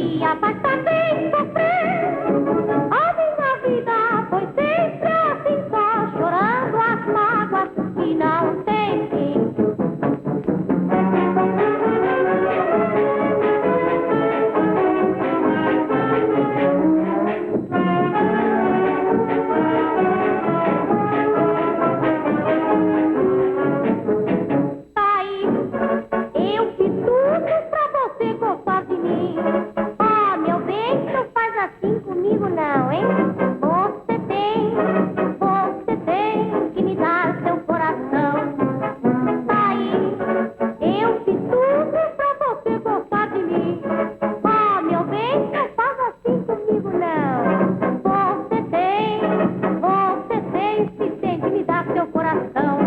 mania, basta bem sofrer. A minha vida foi sempre assim, só chorando as mágoas que não tem fim. Eu fiz tudo pra você gostar de mim. Oh, meu bem, não faz assim comigo não, hein? Você tem que me dar seu coração. Aí, eu fiz tudo pra você gostar de mim. Oh, meu bem, não faz assim comigo não. Você tem que me dar seu coração.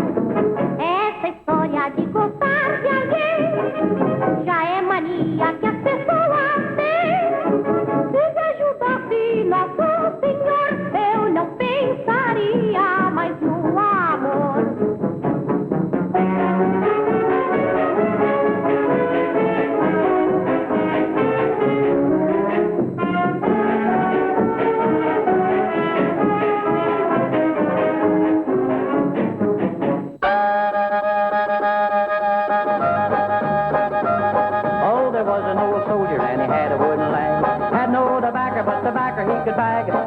Essa história de gostar de alguém já é mania que as pessoas têm. Se me ajudasse Nosso Senhor, eu não pensaria mais no amor.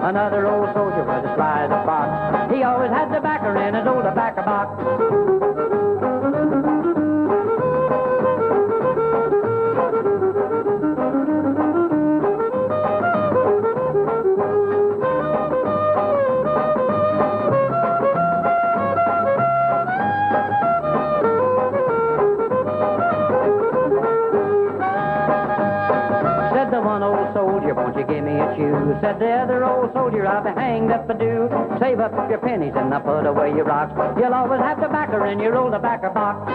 Another old soldier was as sly as a fox. He always had tobacco in his old tobacco box. Said the one old soldier, won't you give me a chew? Said the other old soldier, I'll be hanged if I do. Save up your pennies and I'll put away your rocks. You'll always have tobacco in your old tobacco box.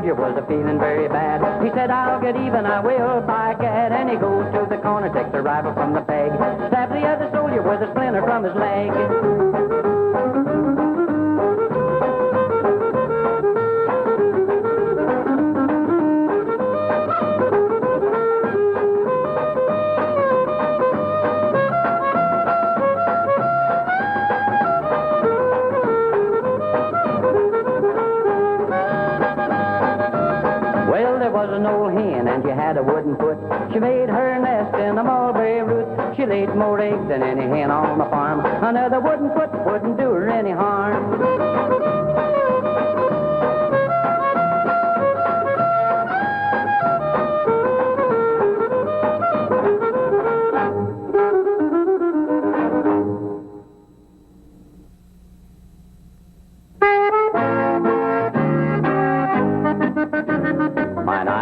Was a feeling very bad. He said, I'll get even, I will, by gad. And he goes to the corner, takes a rifle from the peg, stabs the other soldier with a splinter from his leg. An old hen and she had a wooden foot. She made her nest in the mulberry root. She laid more eggs than any hen on the farm. Another wooden foot wouldn't do her any harm.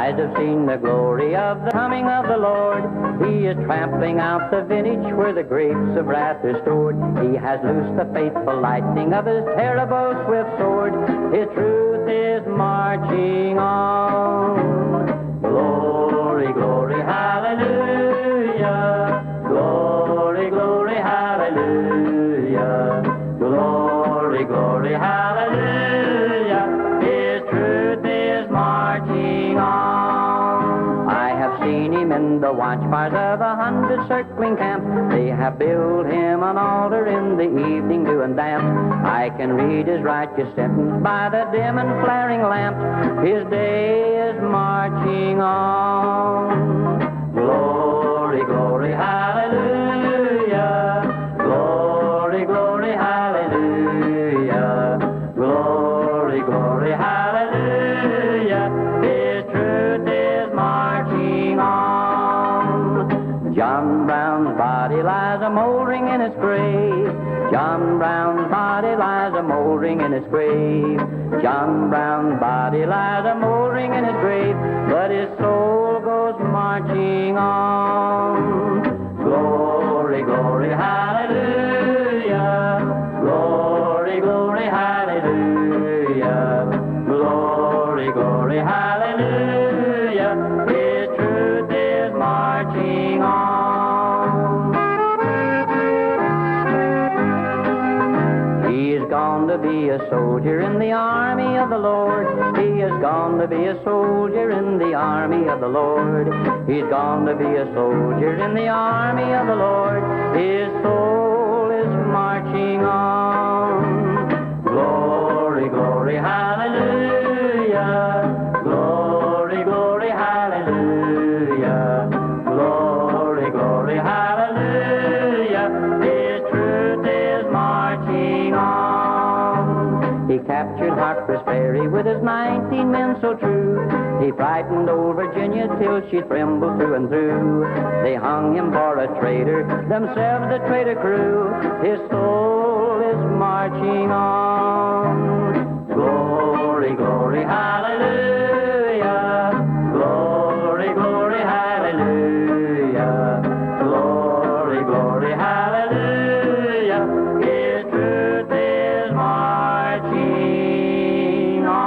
Have seen the glory of the coming of the Lord. He is trampling out the vintage where the grapes of wrath are stored. He has loosed the faithful lightning of his terrible swift sword. His truth is marching on. Glory, glory, hallelujah. Glory, glory, hallelujah. Glory, glory, hallelujah. His truth is marching on. Seen him in the watchfires of 100 circling camps. They have built him an altar in the evening doing dance. I can read his righteous sentence by the dim and flaring lamps. His day is marching on. Glory, glory, hallelujah. Glory, glory, hallelujah. Glory, glory, hallelujah. His truth is marching on. John Brown's body lies a moldering in his grave. John Brown's body lies a moldering in his grave. John Brown's body lies a moldering in his grave, but his soul goes marching on. Glory, glory, hallelujah. Glory, glory, hallelujah. hallelujah, His truth is marching on. He is gone to be a soldier in the army of the Lord. He is gone to be a soldier in the army of the Lord. He's gone to be a soldier in the army of the Lord. His soul is marching on. Glory, glory, hallelujah. Glory, glory, hallelujah. Glory, glory, hallelujah. His truth is marching on. He captured Harper's Ferry with his 19 men so true. He frightened old Virginia till she trembled through and through. They hung him for a traitor, themselves the traitor crew. His soul is marching on. Glory, glory, hallelujah. Glory, glory, hallelujah. Glory, glory, hallelujah. His truth is marching on.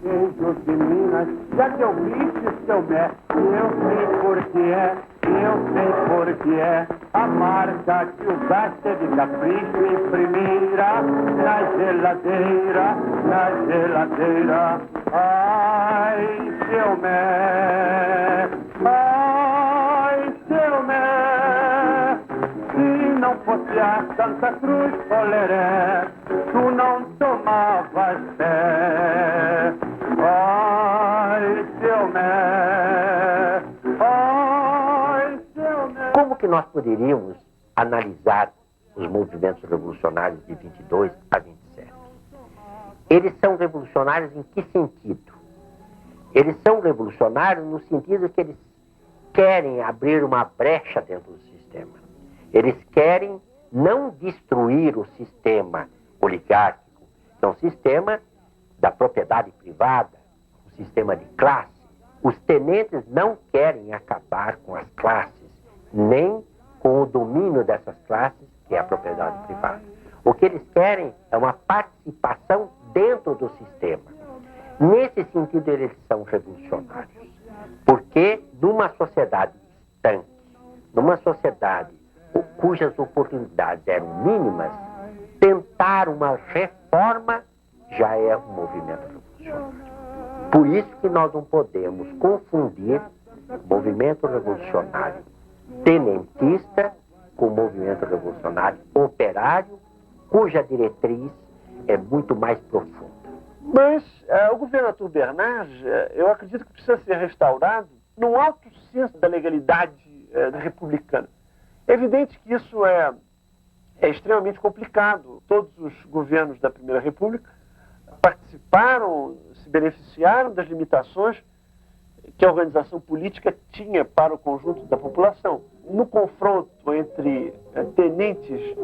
Queijo de Minas, já que eu viste, seu mestre, eu sei por que é, a marca que o gasta de capricho em primeira, na geladeira, ai, seu mestre, se não fosse a Santa Cruz Coleré, tu não tomavas fé. Ai, seu mestre. Como que nós poderíamos analisar os movimentos revolucionários de 22 a 27? Eles são revolucionários em que sentido? Eles são revolucionários no sentido que eles querem abrir uma brecha dentro do sistema. Eles querem não destruir o sistema oligárquico, que é um sistema da propriedade privada, um sistema de classe. Os tenentes não querem acabar com as classes, nem com o domínio dessas classes, que é a propriedade privada. O que eles querem é uma participação dentro do sistema. Nesse sentido, eles são revolucionários. Porque numa sociedade estanque, numa sociedade cujas oportunidades eram mínimas, tentar uma reforma já é um movimento revolucionário. Por isso que nós não podemos confundir movimento revolucionário tenentista com movimento revolucionário operário, cuja diretriz é muito mais profunda. Mas o governo Arthur Bernardes, eu acredito que precisa ser restaurado num alto senso da legalidade republicana. É evidente que isso é extremamente complicado. Todos os governos da Primeira República participaram, se beneficiaram das limitações que a organização política tinha para o conjunto da população. No confronto entre tenentes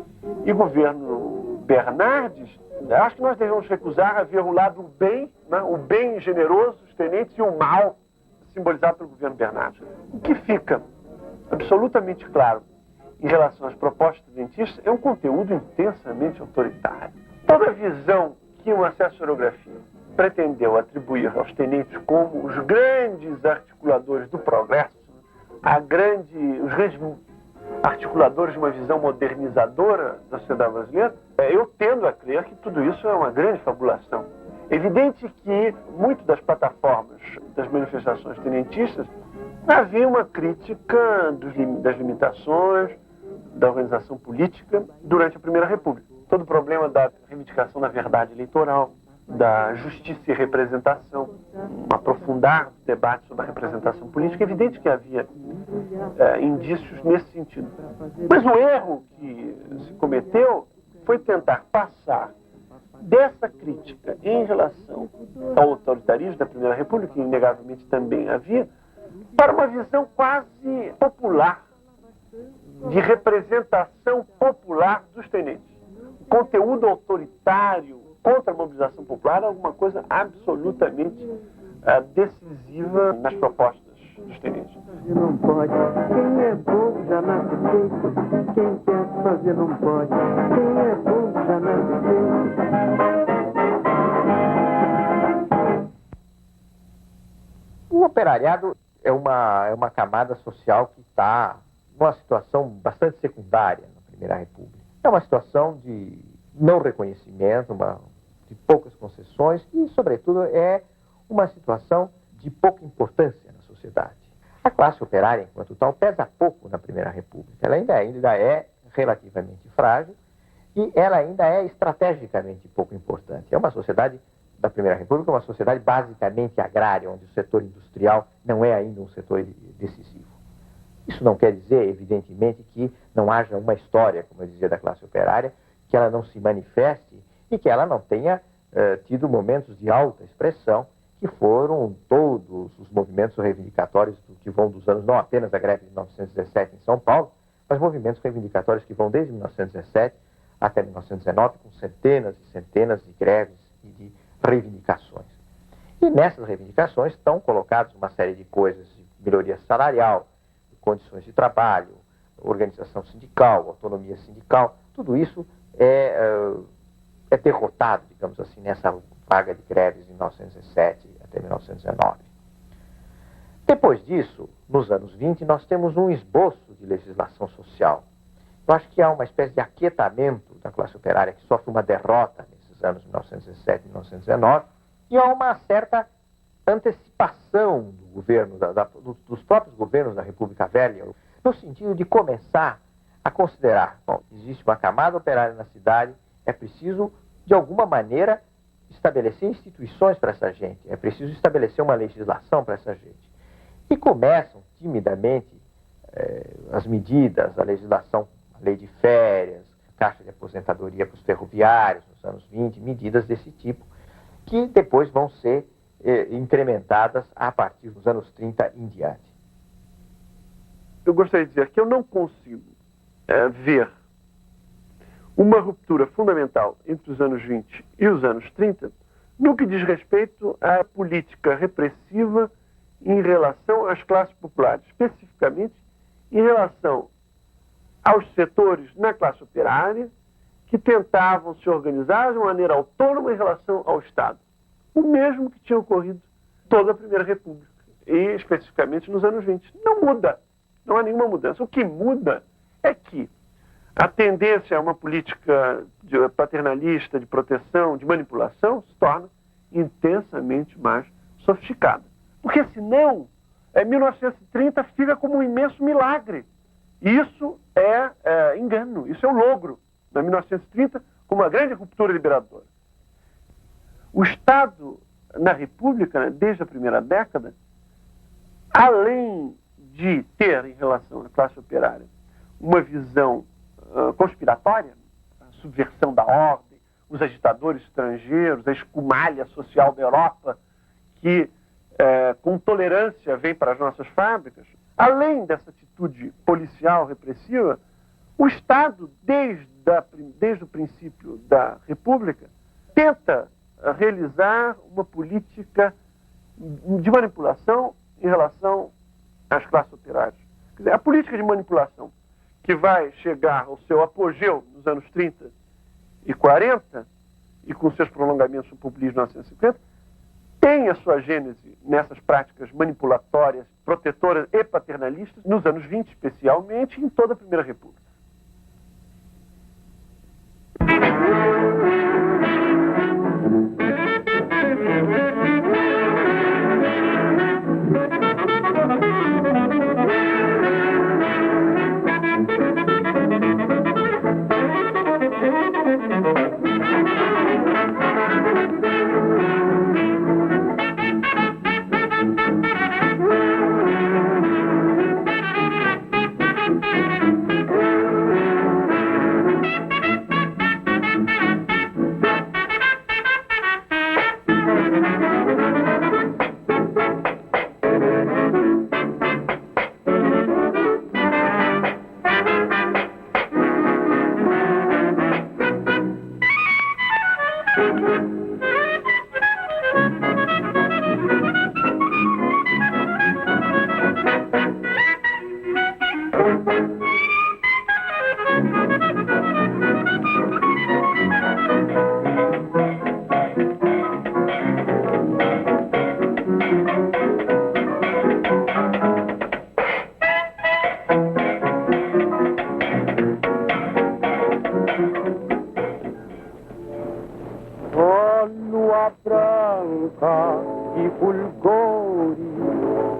e governo Bernardes, acho que nós devemos recusar haver o lado do bem, né, o bem generoso dos tenentes, e o mal simbolizado pelo governo Bernardes. O que fica absolutamente claro em relação às propostas tenentistas é um conteúdo intensamente autoritário. Toda a visão que uma certa historiografia pretendeu atribuir aos tenentes como os grandes articuladores do progresso, os grandes articuladores de uma visão modernizadora da sociedade brasileira, eu tendo a crer que tudo isso é uma grande fabulação. É evidente que muito das plataformas das manifestações tenentistas havia uma crítica das limitações da organização política durante a Primeira República. Todo o problema da reivindicação da verdade eleitoral, da justiça e representação, aprofundar o debate sobre a representação política. É evidente que havia indícios nesse sentido. Mas o erro que se cometeu foi tentar passar dessa crítica em relação ao autoritarismo da Primeira República, que inegavelmente também havia, para uma visão quase popular, de representação popular dos tenentes. O conteúdo autoritário contra a mobilização popular é alguma coisa absolutamente decisiva nas propostas dos tenentes. Não pode. Quem é bom já nasce feito. Quem quer fazer não pode. Quem é bom já nasce feito. O operariado é uma camada social que está numa situação bastante secundária na Primeira República. É uma situação de não reconhecimento, de poucas concessões e, sobretudo, é uma situação de pouca importância na sociedade. A classe operária, enquanto tal, pesa pouco na Primeira República. Ela ainda é relativamente frágil e ela ainda é estrategicamente pouco importante. É uma sociedade da Primeira República, uma sociedade basicamente agrária, onde o setor industrial não é ainda um setor decisivo. Isso não quer dizer, evidentemente, que não haja uma história, como eu dizia, da classe operária, que ela não se manifeste e que ela não tenha tido momentos de alta expressão, que foram todos os movimentos reivindicatórios que vão dos anos, não apenas a greve de 1917 em São Paulo, mas movimentos reivindicatórios que vão desde 1917 até 1919, com centenas e centenas de greves e de reivindicações. E nessas reivindicações estão colocadas uma série de coisas, de melhoria salarial, condições de trabalho, organização sindical, autonomia sindical, tudo isso é derrotado, digamos assim, nessa vaga de greves de 1917 até 1919. Depois disso, nos anos 20, nós temos um esboço de legislação social. Eu acho que há uma espécie de aquietamento da classe operária que sofre uma derrota nesses anos de 1917 e 1919, e há uma certa antecipação do governo, dos próprios governos da República Velha, no sentido de começar a considerar, bom, existe uma camada operária na cidade, é preciso, de alguma maneira, estabelecer instituições para essa gente, é preciso estabelecer uma legislação para essa gente. E começam, timidamente, as medidas, a legislação, a lei de férias, caixa de aposentadoria para os ferroviários, nos anos 20, medidas desse tipo, que depois vão ser incrementadas a partir dos anos 30 em diante. Eu gostaria de dizer que eu não consigo ver uma ruptura fundamental entre os anos 20 e os anos 30 no que diz respeito à política repressiva em relação às classes populares, especificamente em relação aos setores na classe operária que que tentavam se organizar de maneira autônoma em relação ao Estado. O mesmo que tinha ocorrido toda a Primeira República, e especificamente nos anos 20. Não muda, não há nenhuma mudança. O que muda é que a tendência a uma política paternalista, de proteção, de manipulação, se torna intensamente mais sofisticada. Porque senão, 1930 fica como um imenso milagre. Isso é engano, isso é um logro. Na 1930, como uma grande ruptura liberadora. O Estado, na República, né, desde a primeira década, além de ter, em relação à classe operária, uma visão conspiratória, a subversão da ordem, os agitadores estrangeiros, a escumalha social da Europa, que com tolerância vem para as nossas fábricas, além dessa atitude policial repressiva, o Estado, desde o princípio da República, tenta realizar uma política de manipulação em relação às classes operárias. Quer dizer, a política de manipulação que vai chegar ao seu apogeu nos anos 30 e 40, e com seus prolongamentos no populismo de 1950, tem a sua gênese nessas práticas manipulatórias, protetoras e paternalistas, nos anos 20 especialmente, e em toda a Primeira República. de fulgores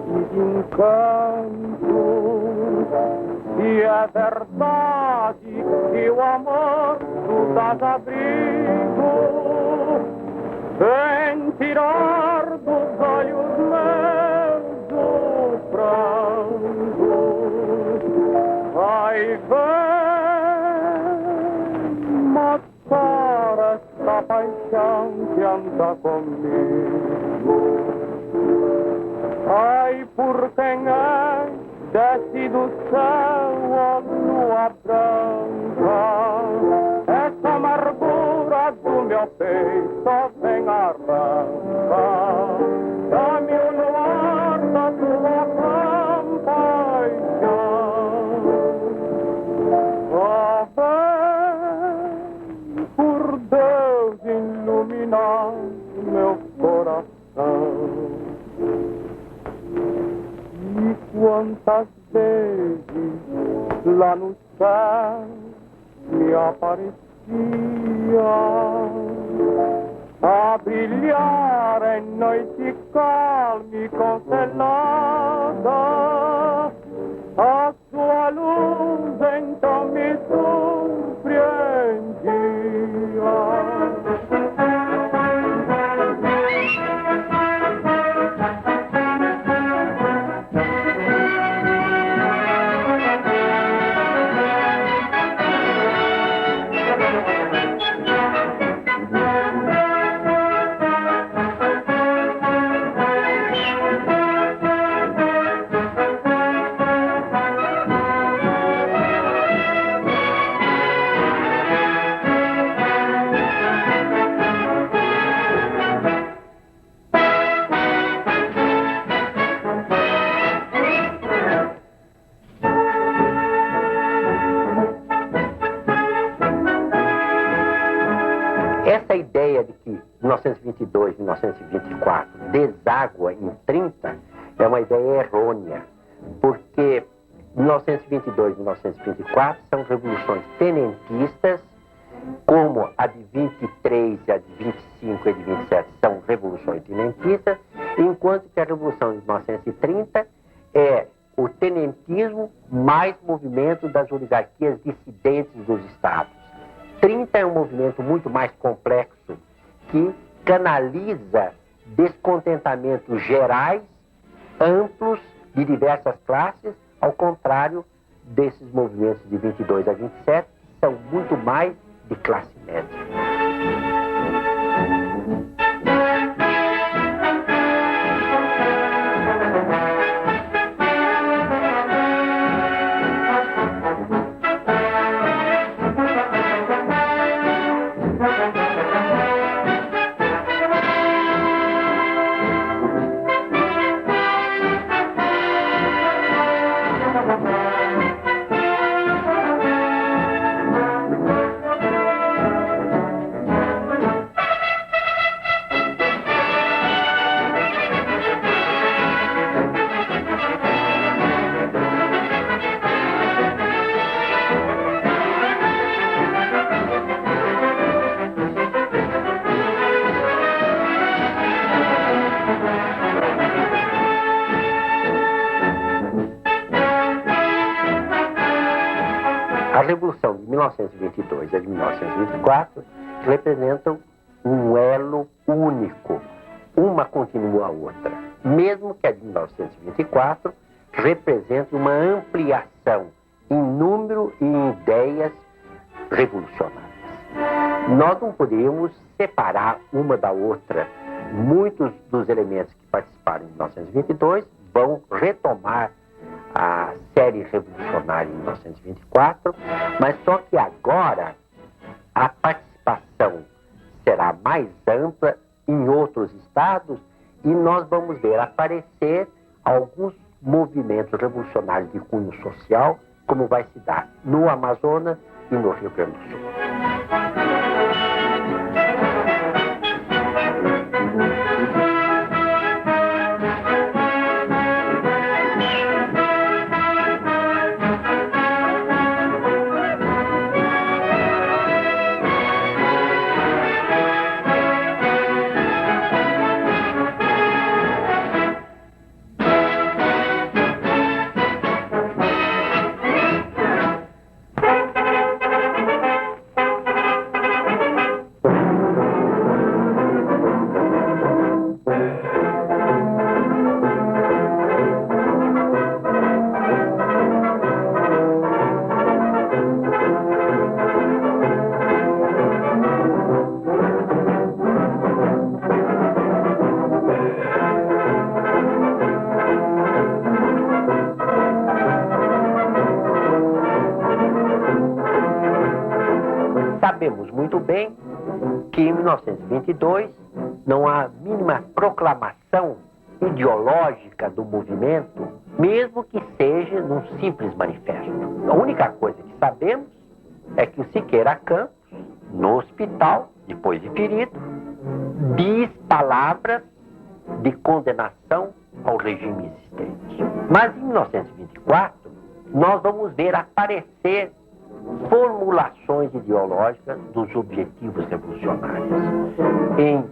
e de encanto. E é verdade que o amor tu dás abrigo, vem tirar dos olhos meus o pranto. Ai, vem matar esta paixão que anda comigo. Ai, por quem é desce do céu a lua branca, essa amargura do meu peito só vem arrancar. Dá-me o luar da tua compaixão. Oh, vem, por Deus, iluminar meu coração. E quantas vezes lá no céu me aparecia a brilhar em noite calma e congelada, a sua luz então me surpreendia. de que 1922, 1924 deságua em 30 é uma ideia errônea, porque 1922 e 1924 são revoluções tenentistas, como a de 23, a de 25 e a de 27 são revoluções tenentistas, enquanto que a Revolução de 1930 é o tenentismo mais movimento das oligarquias dissidentes dos estados. 30 é um movimento muito mais complexo, que canaliza descontentamentos gerais, amplos, de diversas classes, ao contrário desses movimentos de 22 a 27, que são muito mais de classe média. A Revolução de 1922 e a de 1924 representam um elo único. Uma continua a outra. Mesmo que a de 1924 represente uma ampliação em número e em ideias revolucionárias. Nós não poderíamos separar uma da outra. Muitos dos elementos que participaram em 1922 vão retomar a série revolucionária em 1924, mas só que agora a participação será mais ampla em outros estados e nós vamos ver aparecer alguns movimentos revolucionários de cunho social, como vai se dar no Amazonas e no Rio Grande do Sul. Sabemos muito bem que em 1922 não há a mínima proclamação ideológica do movimento, mesmo que seja num simples manifesto. A única coisa que sabemos é que o Siqueira Campos, no hospital, depois de ferido, diz palavras de condenação ao regime existente. Mas em 1924, nós vamos ver aparecer formulações ideológicas dos objetivos revolucionários. Em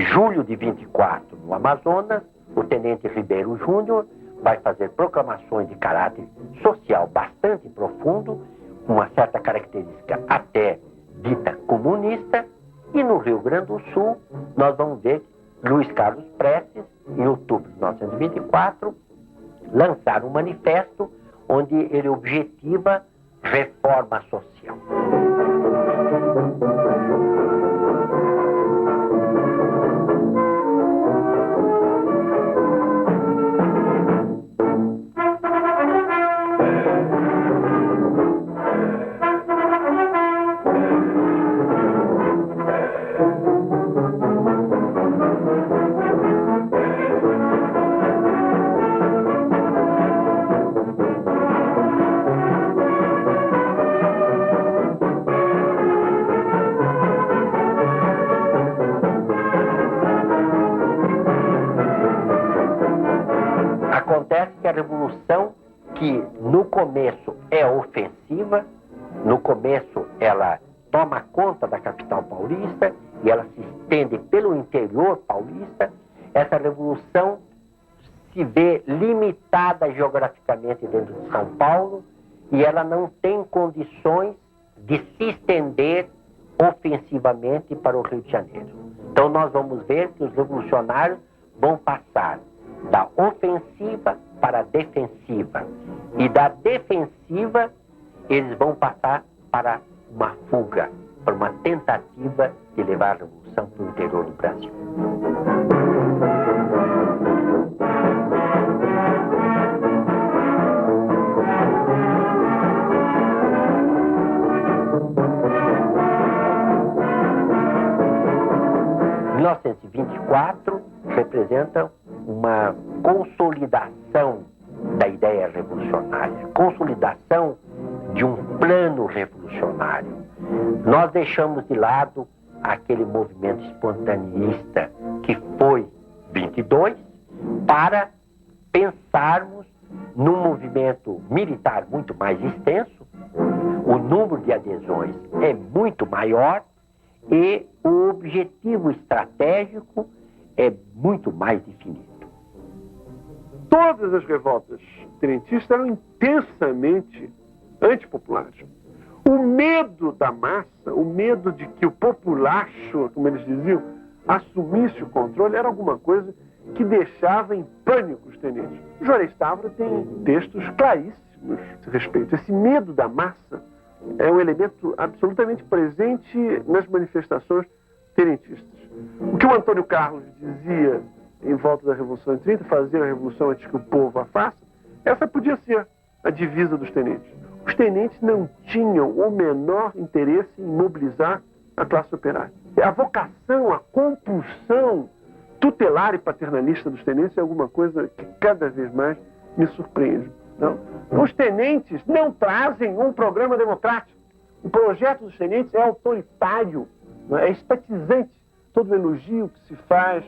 julho de 24, no Amazonas, o tenente Ribeiro Júnior vai fazer proclamações de caráter social bastante profundo, com uma certa característica até dita comunista, e no Rio Grande do Sul nós vamos ver Luiz Carlos Prestes, em outubro de 1924, lançar um manifesto onde ele objetiva reforma social. começo é ofensiva, no começo ela toma conta da capital paulista e ela se estende pelo interior paulista. Essa revolução se vê limitada geograficamente dentro de São Paulo e ela não tem condições de se estender ofensivamente para o Rio de Janeiro. Então nós vamos ver que os revolucionários vão passar da ofensiva para a defensiva. E da defensiva eles vão passar para uma fuga, para uma tentativa de levar a revolução para o interior do Brasil. Em 1924 representa uma consolidação da ideia revolucionária, consolidação de um plano revolucionário. Nós deixamos de lado aquele movimento espontaneista que foi 22 para pensarmos num movimento militar muito mais extenso, o número de adesões é muito maior e o objetivo estratégico é muito mais definido. Todas as revoltas tenentistas eram intensamente antipopulares. O medo da massa, o medo de que o populacho, como eles diziam, assumisse o controle, era alguma coisa que deixava em pânico os tenentes. Juarez Távora tem textos claríssimos a esse respeito. Esse medo da massa é um elemento absolutamente presente nas manifestações tenentistas. O que o Antônio Carlos dizia em volta da Revolução de 30, fazer a revolução antes que o povo a faça, essa podia ser a divisa dos tenentes. Os tenentes não tinham o menor interesse em mobilizar a classe operária. A vocação, a compulsão tutelar e paternalista dos tenentes é alguma coisa que cada vez mais me surpreende. Não? Os tenentes não trazem um programa democrático. O projeto dos tenentes é autoritário, não é? É estatizante. Todo o elogio que se faz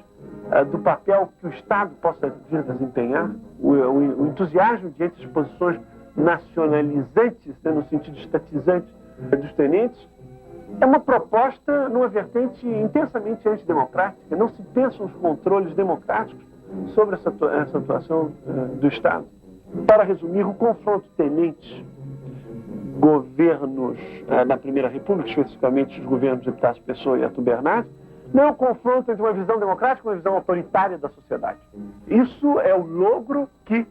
do papel que o Estado possa vir a desempenhar, o entusiasmo diante das posições nacionalizantes, né, no sentido estatizante dos tenentes, é uma proposta numa vertente intensamente antidemocrática. Não se pensam os controles democráticos sobre essa atuação do Estado. Para resumir, o confronto tenentes-governos na Primeira República, especificamente os governos de Epitácio Pessoa e Arthur Bernardes, não é um confronto entre uma visão democrática e uma visão autoritária da sociedade. Isso é o logro que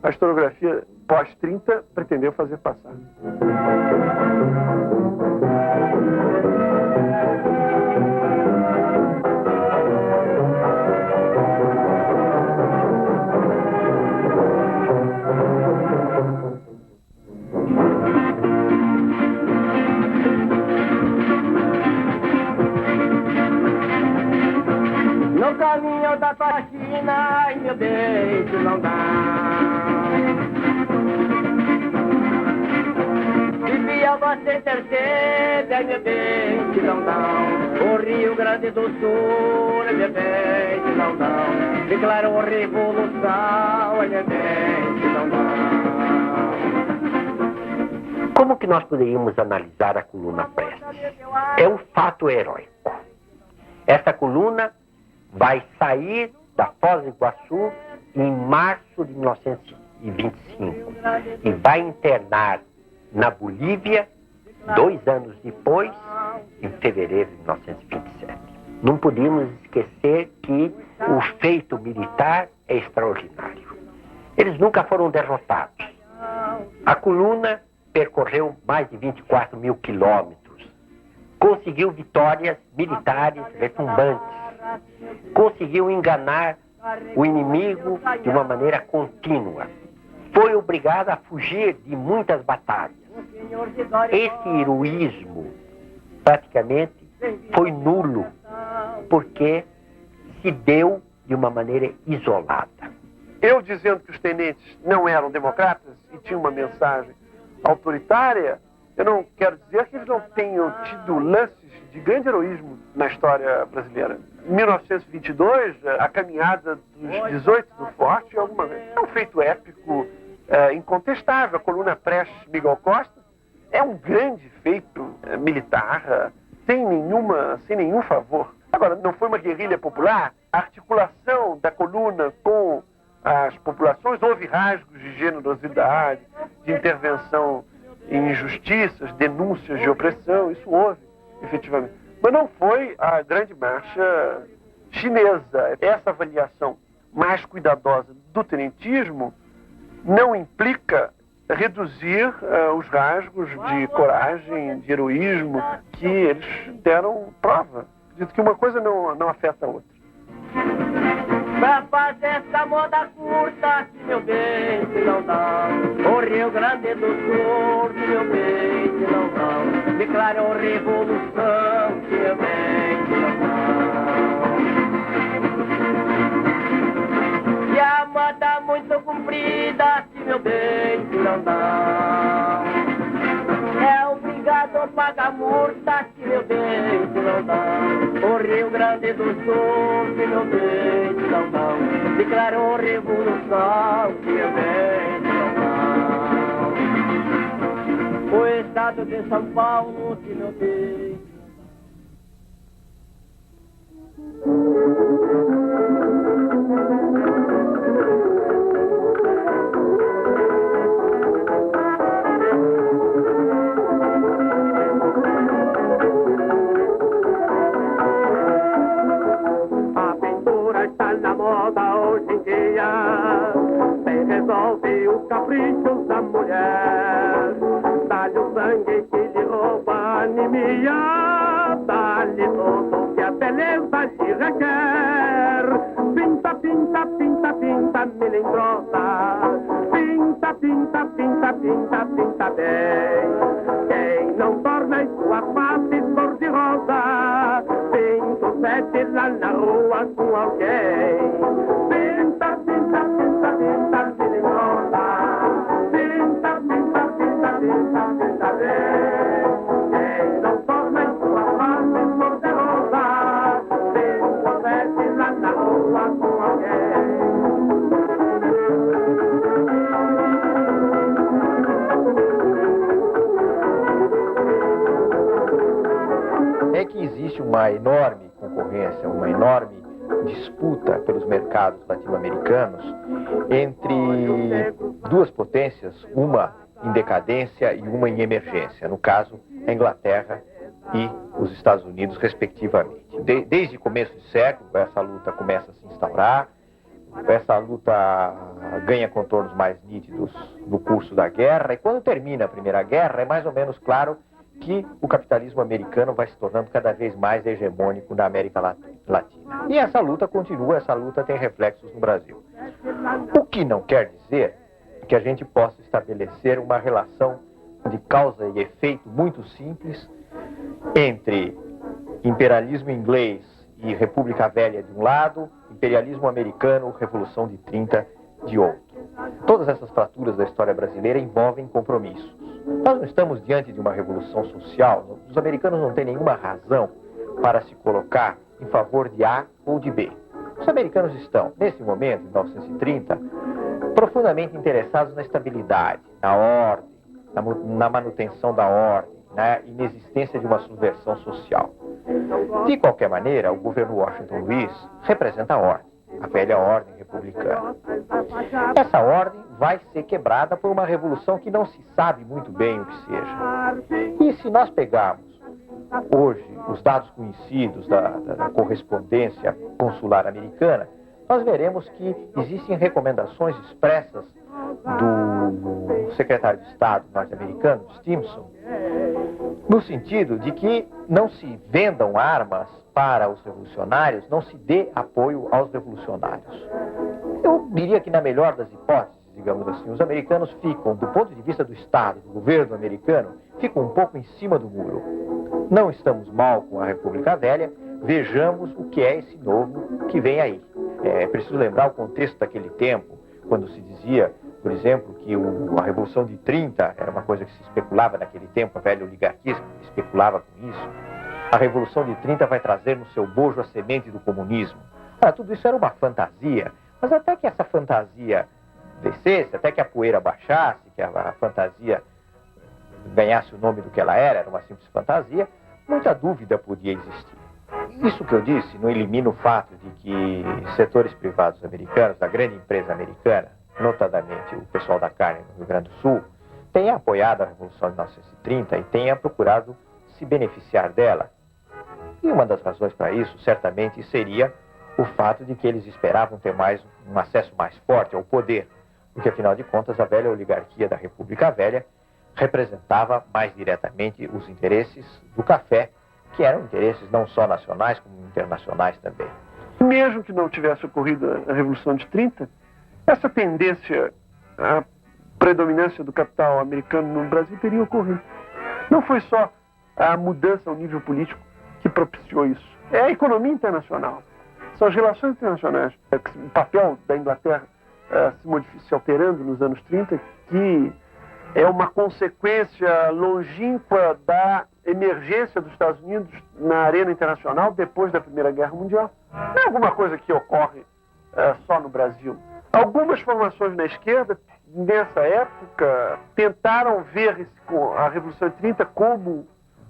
a historiografia pós-30 pretendeu fazer passar. No caminho da faxina, ai meu beijo não dá. Se fiel você ter sede, ai meu beijo não dá. O Rio Grande do Sul, ai meu beijo não dá. Declarou revolução, ai meu beijo não dá. Como que nós poderíamos analisar a coluna Prestes? É um fato heróico. Essa coluna vai sair da Foz do Iguaçu em março de 1925 e vai internar na Bolívia 2 anos depois, em fevereiro de 1927. Não podíamos esquecer que o feito militar é extraordinário. Eles nunca foram derrotados. A coluna percorreu mais de 24 mil quilômetros, conseguiu vitórias militares retumbantes, conseguiu enganar o inimigo de uma maneira contínua. Foi obrigada a fugir de muitas batalhas. Esse heroísmo, praticamente, foi nulo, porque se deu de uma maneira isolada. Eu dizendo que os tenentes não eram democratas e tinham uma mensagem autoritária, eu não quero dizer que eles não tenham tido lances de grande heroísmo na história brasileira. Em 1922, a caminhada dos 18 do Forte é um feito épico incontestável. A coluna Prestes-Miguel Costa é um grande feito militar, sem nenhum favor. Agora, não foi uma guerrilha popular? A articulação da coluna com as populações, houve rasgos de generosidade, de intervenção em injustiças, denúncias de opressão, isso houve, efetivamente. Mas não foi a grande marcha chinesa. Essa avaliação mais cuidadosa do tenentismo não implica reduzir os rasgos de coragem, de heroísmo que eles deram prova. Acredito que uma coisa não afeta a outra. Pra fazer essa moda curta, que meu bem, se não dá. O Rio Grande do Sul, que meu bem, se não dá. Declarou revolução, que meu bem, se não dá. E a moda muito comprida, que meu bem, se não dá. É obrigado a pagar multa, que meu bem, se não dá. O Rio Grande do Sul, que meu bem, se não dá. Declarou revolução, que meu bem, se não dá. O estado de São Paulo, que meu bem. Caprichos da mulher, dá-lhe o sangue que lhe rouba a anemia, dá-lhe tudo que a beleza lhe requer. Pinta, pinta, pinta, pinta, melindrosa, pinta, pinta, pinta, pinta, pinta bem. Quem não torna em sua face cor de rosa, pinta o sete lá na rua com alguém. Pinta, pinta, pinta, pinta, melindrosa. É que existe uma enorme concorrência, uma enorme disputa pelos mercados latino-americanos entre duas potências, uma em decadência e uma em emergência, no caso, a Inglaterra e os Estados Unidos, respectivamente. Desde o começo do século, essa luta começa a se instaurar, essa luta ganha contornos mais nítidos no curso da guerra, e quando termina a Primeira Guerra, é mais ou menos claro que o capitalismo americano vai se tornando cada vez mais hegemônico na América Latina. E essa luta continua, essa luta tem reflexos no Brasil. O que não quer dizer que a gente possa estabelecer uma relação de causa e efeito muito simples entre imperialismo inglês e República Velha de um lado, imperialismo americano, Revolução de 30 de outro. Todas essas fraturas da história brasileira envolvem compromissos. Nós não estamos diante de uma revolução social. Os americanos não têm nenhuma razão para se colocar em favor de A ou de B. Os americanos estão, nesse momento, em 1930, profundamente interessados na estabilidade, na ordem, na manutenção da ordem, na inexistência de uma subversão social. De qualquer maneira, o governo Washington Luiz representa a ordem, a velha ordem republicana. Essa ordem vai ser quebrada por uma revolução que não se sabe muito bem o que seja. E se nós pegarmos hoje os dados conhecidos da correspondência consular americana, nós veremos que existem recomendações expressas do secretário de Estado norte-americano, Stimson, no sentido de que não se vendam armas para os revolucionários, não se dê apoio aos revolucionários. Eu diria que, na melhor das hipóteses, digamos assim, os americanos ficam, do ponto de vista do Estado, do governo americano, ficam um pouco em cima do muro. Não estamos mal com a República Velha, vejamos o que é esse novo que vem aí. É preciso lembrar o contexto daquele tempo, quando se dizia, por exemplo, que a Revolução de 30 era uma coisa que se especulava naquele tempo, a velha oligarquia especulava com isso. A Revolução de 30 vai trazer no seu bojo a semente do comunismo. Tudo isso era uma fantasia, mas até que essa fantasia descesse, até que a poeira baixasse, que a fantasia ganhasse o nome do que ela era uma simples fantasia, muita dúvida podia existir. Isso que eu disse não elimina o fato de que setores privados americanos, da grande empresa americana, notadamente o pessoal da carne no Rio Grande do Sul, tenha apoiado a Revolução de 1930 e tenha procurado se beneficiar dela. E uma das razões para isso, certamente, seria o fato de que eles esperavam ter um acesso mais forte ao poder, porque, afinal de contas, a velha oligarquia da República Velha representava mais diretamente os interesses do café, que eram interesses não só nacionais, como internacionais também. Mesmo que não tivesse ocorrido a Revolução de 30, essa tendência à predominância do capital americano no Brasil teria ocorrido. Não foi só a mudança ao nível político que propiciou isso. É a economia internacional. São as relações internacionais. O papel da Inglaterra se alterando nos anos 30, que é uma consequência longínqua da emergência dos Estados Unidos na arena internacional depois da Primeira Guerra Mundial. Não é alguma coisa que ocorre só no Brasil. Algumas formações na esquerda, nessa época, tentaram ver a Revolução de 30 como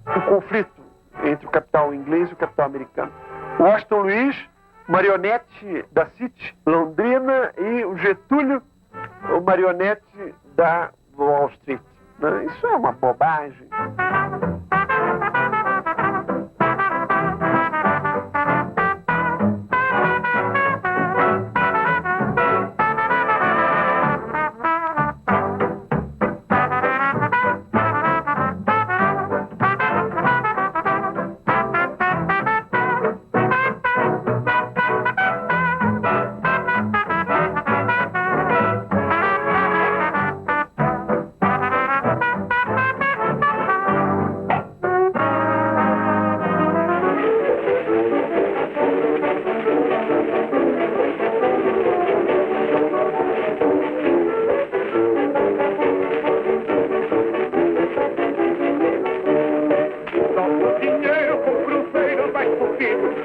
um conflito entre o capital inglês e o capital americano. Washington Luiz, marionete da City Londrina, e o Getúlio, o marionete da Wall Street. Isso é uma bobagem.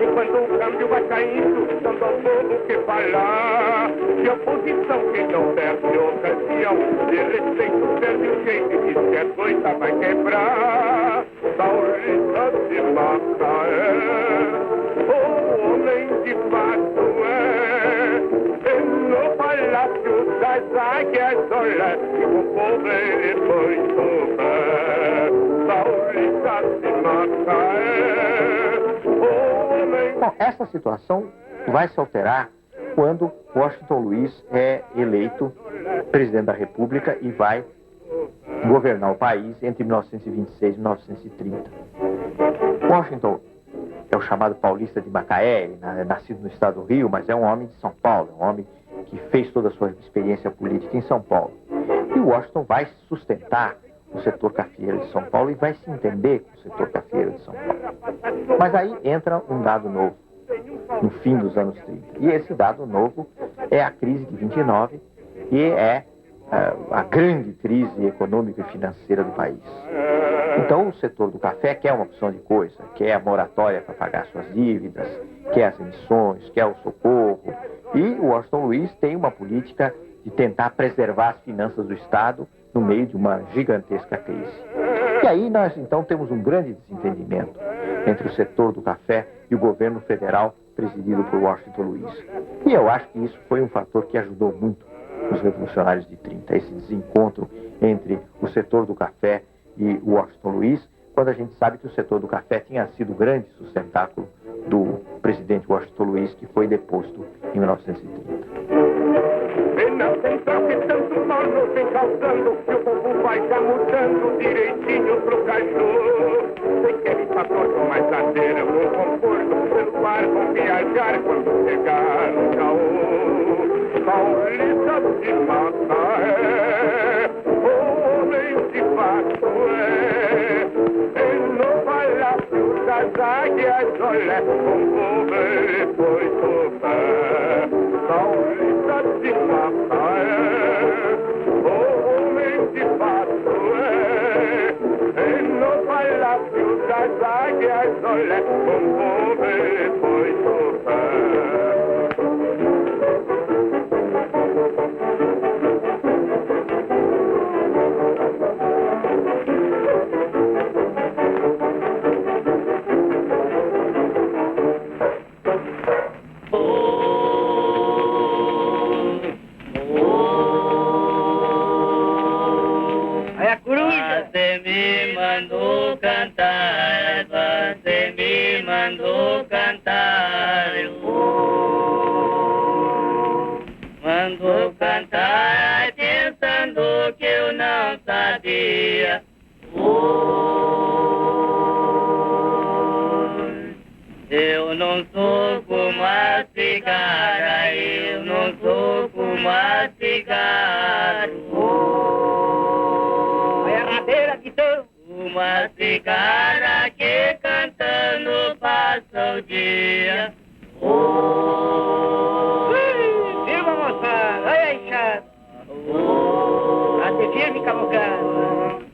Enquanto o câmbio vai caindo, não dá pouco o que falar. Se a oposição que não perde ocasião, de respeito perde o jeito e diz que a coisa vai quebrar. Saurita de Macaé, o homem de fato é. E no palácio das águias, olha, o povo é muito bem. Saurita de Macaé. Bom, essa situação vai se alterar quando Washington Luiz é eleito presidente da República e vai governar o país entre 1926 e 1930. Washington é o chamado paulista de Macaé, ele é nascido no estado do Rio, mas é um homem de São Paulo, é um homem que fez toda a sua experiência política em São Paulo. E Washington vai sustentar o setor cafeeiro de São Paulo e vai se entender com o setor cafeeiro de São Paulo. Mas aí entra um dado novo, no fim dos anos 30. E esse dado novo é a crise de 29, e é a grande crise econômica e financeira do país. Então o setor do café quer uma opção de coisa, quer a moratória para pagar suas dívidas, quer as emissões, quer o socorro. E o Washington Luiz tem uma política de tentar preservar as finanças do Estado no meio de uma gigantesca crise. E aí nós então temos um grande desentendimento entre o setor do café e o governo federal presidido por Washington Luiz. E eu acho que isso foi um fator que ajudou muito os revolucionários de 30, esse desencontro entre o setor do café e o Washington Luiz, quando a gente sabe que o setor do café tinha sido o grande sustentáculo do presidente Washington Luiz, que foi deposto em 1930. Pena central que tanto mal nos vem causando, que o povo vai já mudando direitinho pro caju. Sem aquele fator com mais ladeira, com conforto, pelo ar, vão viajar quando chegar no caô. Paulista de Macaé, o homem de fato é. E no palácio das águias, olha, o povo ele foi sofrer. Paulista de Macaé, o homem de fato é. E no palácio das águias, olha, o povo ele foi sofrer. cantar, você me mandou cantar. Mandou cantar pensando que eu não sabia. Eu não sou como a cigara, eu não sou como a cigara. Uma cigara que cantando passa o dia. Viva, moçada! Olha aí, chato! Até firme, cavalcando!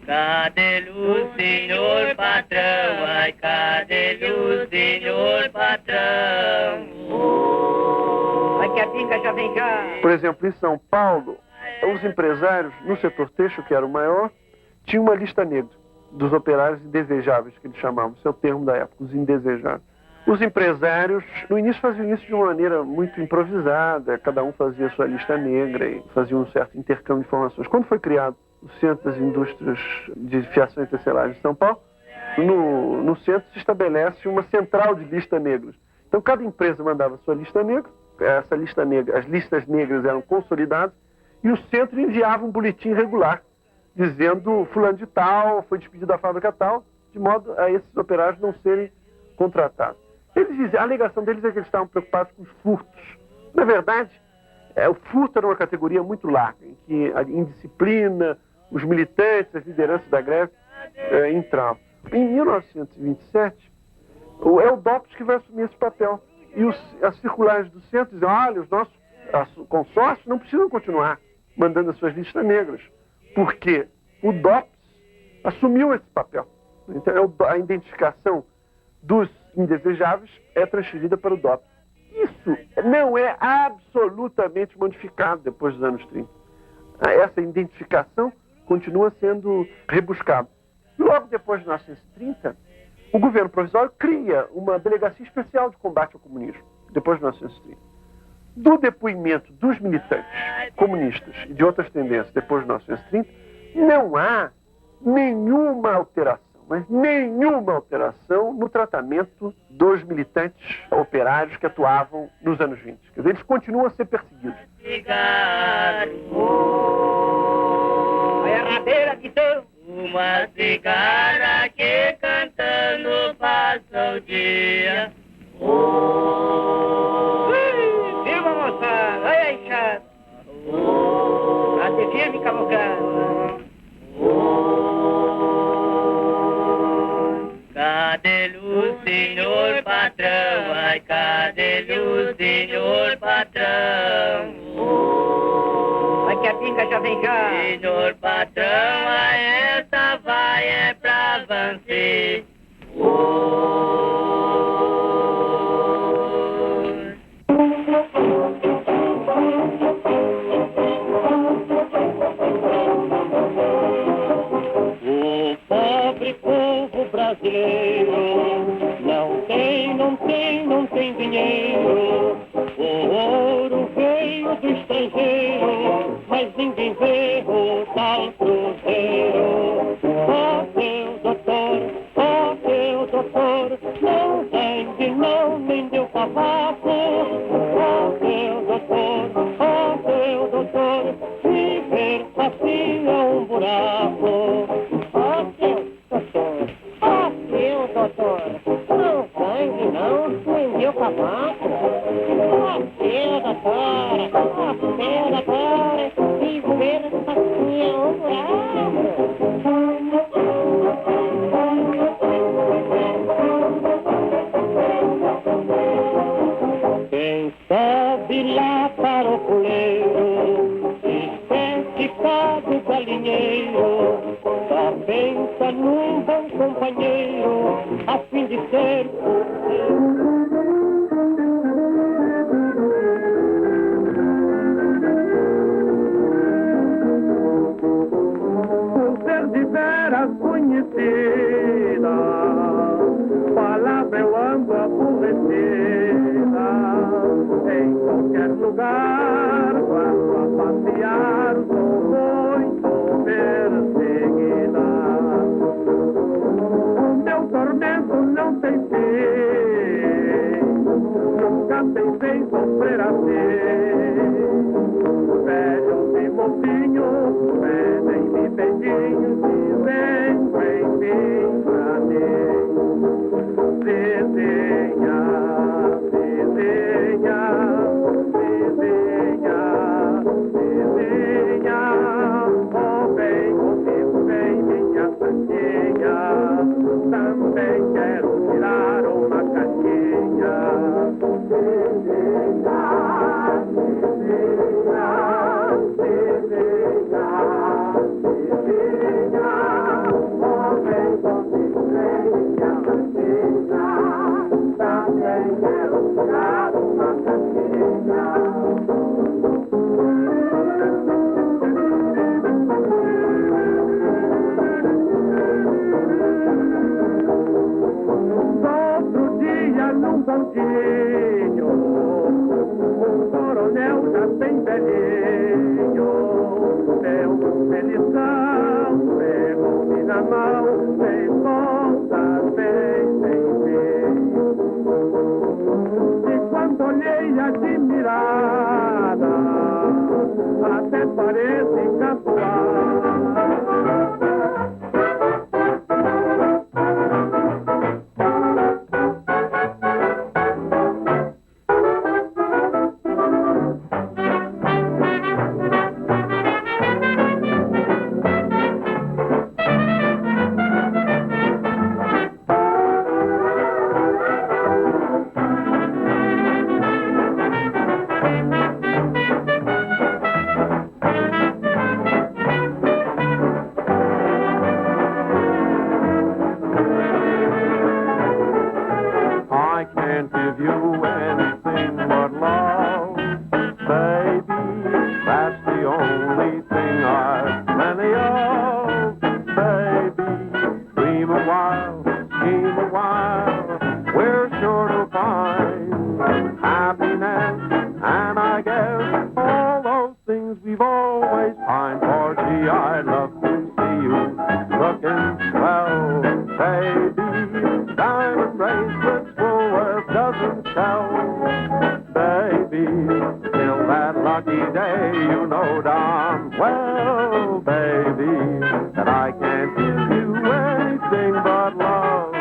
Cadê o senhor patrão? Ai, cadê o senhor patrão? Vai que a pinga já vem já! Por exemplo, em São Paulo, os empresários, no setor têxtil, que era o maior, tinham uma lista negra dos operários indesejáveis, que eles chamavam, esse é o termo da época, os indesejáveis. Os empresários, no início, faziam isso de uma maneira muito improvisada, cada um fazia sua lista negra e fazia um certo intercâmbio de informações. Quando foi criado o Centro das Indústrias de Fiação e Tecelagem de São Paulo, no centro se estabelece uma central de lista negras. Então, cada empresa mandava sua lista negra, essa lista negra, as listas negras eram consolidadas, e o centro enviava um boletim regular, dizendo fulano de tal, foi despedido da fábrica tal, de modo a esses operários não serem contratados. Eles diziam, a alegação deles é que eles estavam preocupados com os furtos. Na verdade, o furto era uma categoria muito larga, em que a indisciplina, os militantes, as lideranças da greve entravam. Em 1927, é o DOPS que vai assumir esse papel. E as circulares do centro dizem, olha, os nossos consórcios não precisam continuar mandando as suas listas negras, porque o DOPS assumiu esse papel. Então, a identificação dos indesejáveis é transferida para o DOPS. Isso não é absolutamente modificado depois dos anos 30. Essa identificação continua sendo rebuscada. Logo depois de 1930, o governo provisório cria uma delegacia especial de combate ao comunismo, depois de 1930. Do depoimento dos militantes comunistas e de outras tendências depois de 1930, não há nenhuma alteração, mas nenhuma alteração no tratamento dos militantes operários que atuavam nos anos 20. Quer dizer, eles continuam a ser perseguidos. Uma cigara que cantando passa o dia. Viva, moçada! Olha aí, chato! Até firme, cavalcando! Cadê o senhor patrão? Ai, cadê o senhor patrão? Vai que a pinga já vem já! Senhor patrão, a essa vai é pra você. O pobre povo brasileiro não tem dinheiro. O ouro veio do estrangeiro, mas ninguém vê o tal cruzeiro. Ó seu doutor, não vende, não vende o cavaco. Ó seu doutor, viver assim é um buraco. Ó seu doutor, não vende, não vende o cavaco. Ó seu doutor, viver assim é um buraco. Quem sobe lá para o puleiro, especificado galinheiro, só pensa num bom companheiro, a fim de ser Por ser de veras conhecida, palavra eu ando aborrecida. Em qualquer lugar, quando a passear, sou muito bem. perseguida. O meu tormento não tem fim, nunca pensei sofrer assim. Velhos e mocinhos pedem-me beijinhos, dizem vem pra mim. Vizinha, vizinha, vizinha, vizinha, oh vem comigo, vem minha santinha, também quero tirar uma caixinha. Vizinha, vizinha, vizinha, vizinha, oh vem comigo, vem minha santinha, também quero tirar uma caixinha. Outro dia num bondinho, o coronel já bem velhinho, deu felição, pegou-me na mão, fez volta bem sem fim. E quando olhei admirada, até parece capoeira. I can't give you anything but love, baby. That's the only thing I've plenty of, baby. Dream a while, scheme a while, we're sure to find happiness, and I guess all those things we've always pined for. Gee, I'd love to see you looking swell, baby. Diamond bracelets Woolworth doesn't sell, baby. Till that lucky day, you know darn well, baby, that I can't give you anything but love.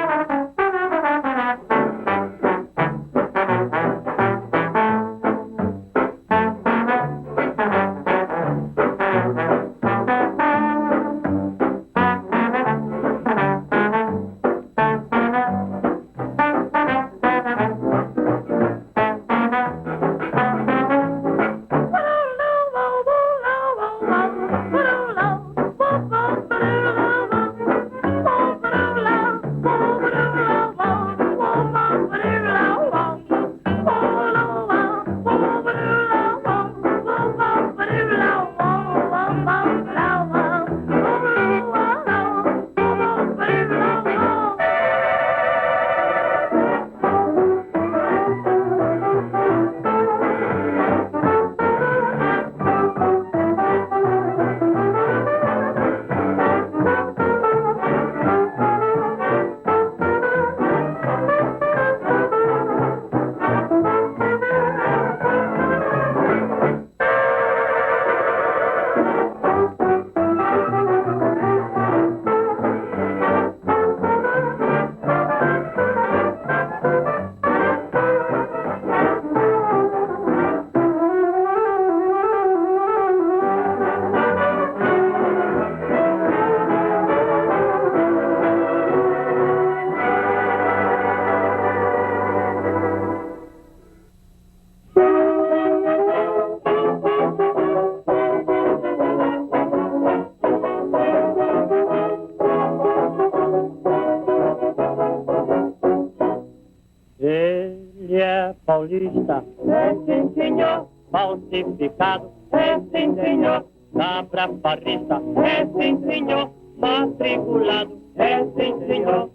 paulista. É sim, senhor, falsificado. É sim, senhor, cabra farrista. É sim, senhor, matriculado. É sim, senhor,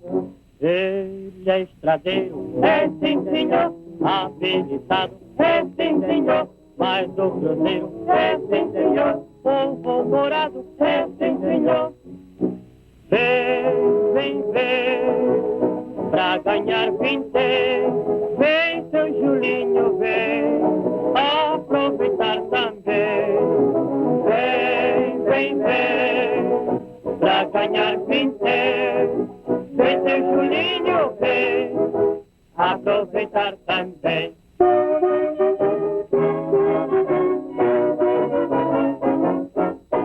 ele é estradeiro. É sim, senhor, habilitado. É sim, senhor, mas do cruzeiro. É sim, senhor, povo morado. É sim, senhor. pra ganhar vintém. Vem seu Julinho, vem aproveitar também.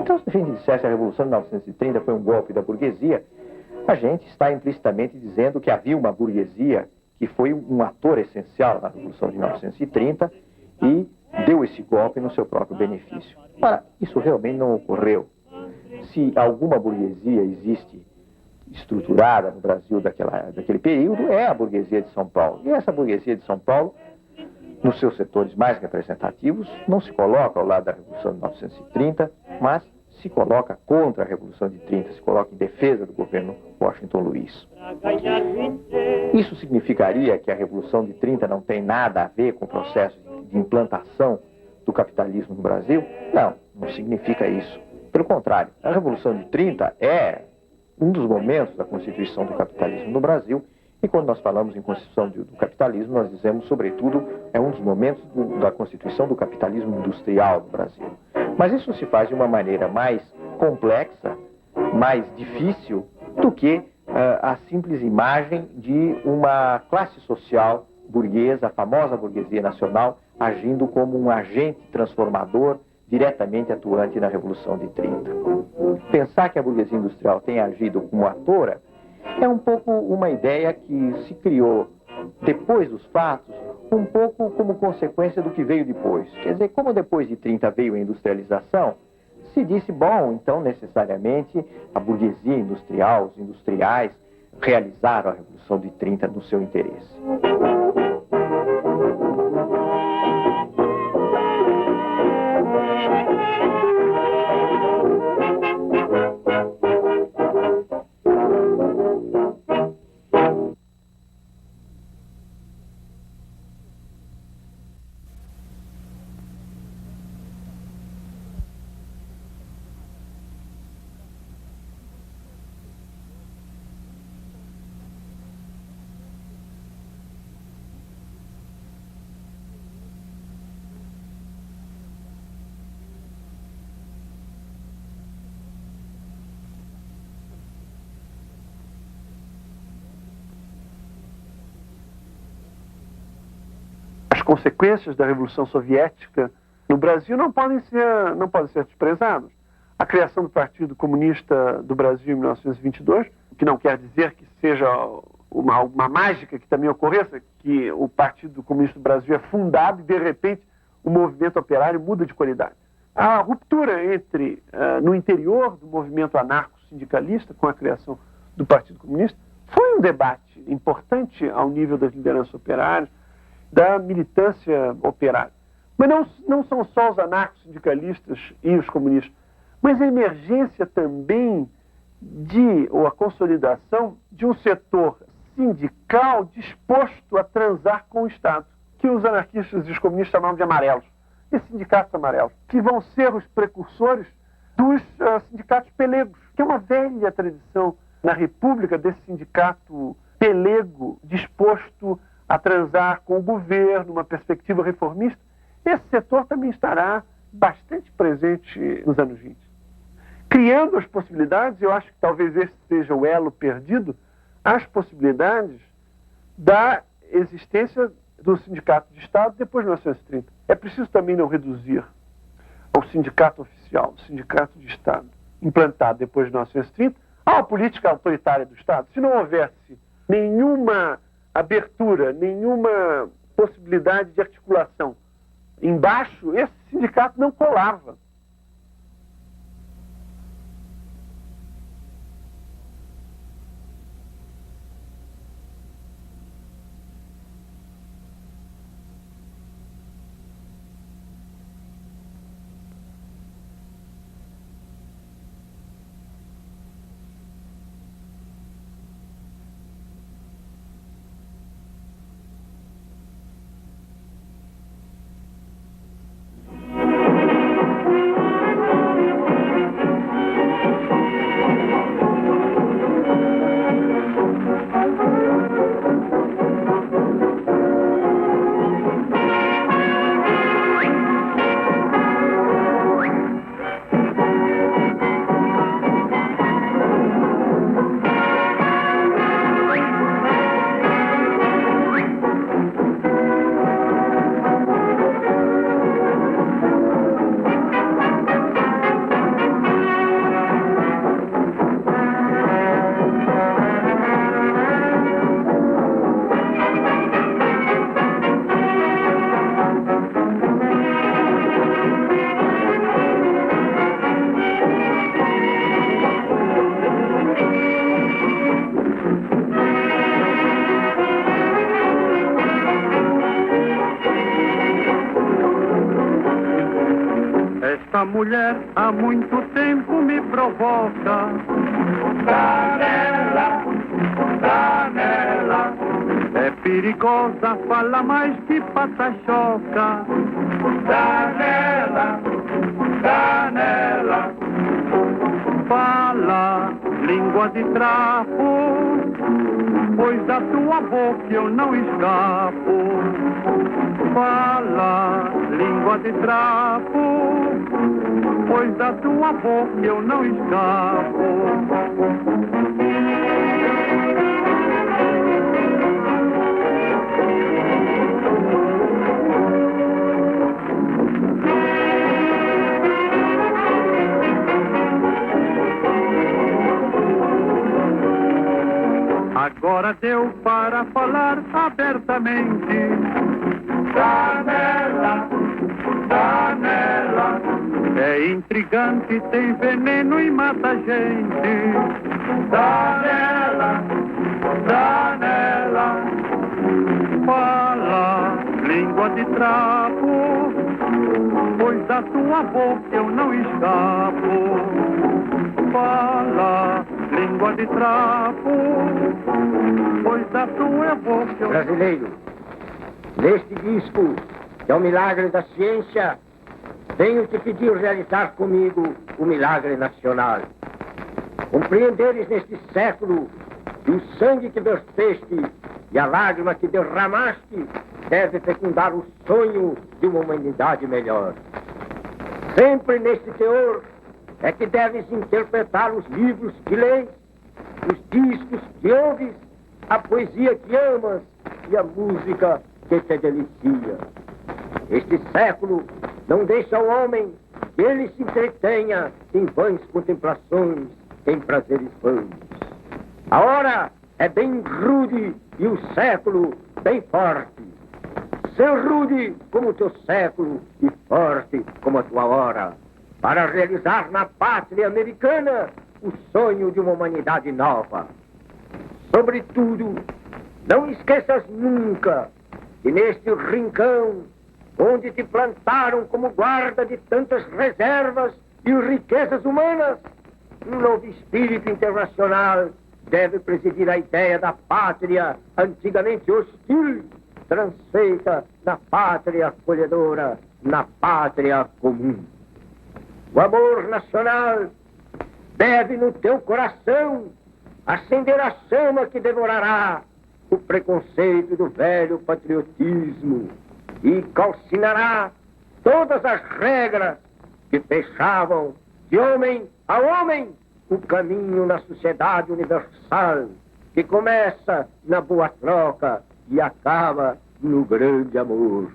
Então, se a gente dissesse que a Revolução de 1930 foi um golpe da burguesia, a gente está implicitamente dizendo que havia uma burguesia que foi um ator essencial na Revolução de 1930 e deu esse golpe no seu próprio benefício. Ora, isso realmente não ocorreu. Se alguma burguesia existe estruturada no Brasil daquele período, é a burguesia de São Paulo. E essa burguesia de São Paulo, nos seus setores mais representativos, não se coloca ao lado da Revolução de 1930, mas se coloca contra a Revolução de 30, se coloca em defesa do governo Washington Luiz. Isso significaria que a Revolução de 30 não tem nada a ver com o processo de implantação do capitalismo no Brasil? Não, não significa isso. Pelo contrário, a Revolução de 30 é um dos momentos da constituição do capitalismo no Brasil, e quando nós falamos em constituição do capitalismo, nós dizemos, sobretudo, é um dos momentos da constituição do capitalismo industrial no Brasil. Mas isso se faz de uma maneira mais complexa, mais difícil, do que a simples imagem de uma classe social burguesa, a famosa burguesia nacional, agindo como um agente transformador diretamente atuante na Revolução de 30. Pensar que a burguesia industrial tem agido como atora é um pouco uma ideia que se criou depois dos fatos, um pouco como consequência do que veio depois. Quer dizer, como depois de 30 veio a industrialização, se disse, bom, então necessariamente a burguesia industrial, os industriais, realizaram a Revolução de 30 no seu interesse. As consequências da Revolução Soviética no Brasil não podem ser desprezadas. A criação do Partido Comunista do Brasil em 1922, que não quer dizer que seja uma mágica que também ocorreça, que o Partido Comunista do Brasil é fundado e, de repente, o movimento operário muda de qualidade. A ruptura no interior do movimento anarco-sindicalista, com a criação do Partido Comunista, foi um debate importante ao nível das lideranças operárias, da militância operária. Mas não são só os anarco-sindicalistas e os comunistas, mas a emergência também ou a consolidação de um setor sindical disposto a transar com o Estado, que os anarquistas e os comunistas chamavam de amarelos, e sindicatos amarelos, que vão ser os precursores dos sindicatos pelegos, que é uma velha tradição na República desse sindicato pelego disposto a transar com o governo, uma perspectiva reformista. Esse setor também estará bastante presente nos anos 20. Criando as possibilidades, eu acho que talvez esse seja o elo perdido, as possibilidades da existência do sindicato de Estado depois de 1930. É preciso também não reduzir ao sindicato oficial, o sindicato de Estado, implantado depois de 1930, à política autoritária do Estado. Se não houvesse nenhuma abertura, nenhuma possibilidade de articulação embaixo, esse sindicato não colava. mulher há muito tempo me provoca. Canela, canela, é perigosa, fala mais que pata-choca. Canela, canela, fala língua de trapo, pois da tua boca eu não escapo. Fala língua de trapo, pois da tua boca eu não escapo. Agora deu para falar abertamente. Canela, canela, é intrigante, tem veneno e mata gente. Canela, canela, fala língua de trapo, pois da tua boca eu não escapo. Fala língua de trapo, pois da tua boca eu... Brasileiro, neste disco, que é o milagre da ciência, venho te pedir realizar comigo o milagre nacional. Compreenderes neste século que o sangue que verteste e a lágrima que derramaste deve fecundar o sonho de uma humanidade melhor. Sempre neste teor é que deves interpretar os livros que lês, os discos que ouves, a poesia que amas e a música que te delicia. Este século não deixa ao homem que ele se entretenha em vãs contemplações, em prazeres vãos. A hora é bem rude e o século bem forte. Ser rude como o teu século e forte como a tua hora, para realizar na pátria americana o sonho de uma humanidade nova. Sobretudo, não esqueças nunca que neste rincão, onde te plantaram como guarda de tantas reservas e riquezas humanas, um novo espírito internacional deve presidir a ideia da pátria antigamente hostil, transfeita na pátria acolhedora, na pátria comum. O amor nacional deve no teu coração acender a chama que devorará o preconceito do velho patriotismo e calcinará todas as regras que fechavam de homem a homem o caminho na sociedade universal, que começa na boa troca e acaba no grande amor.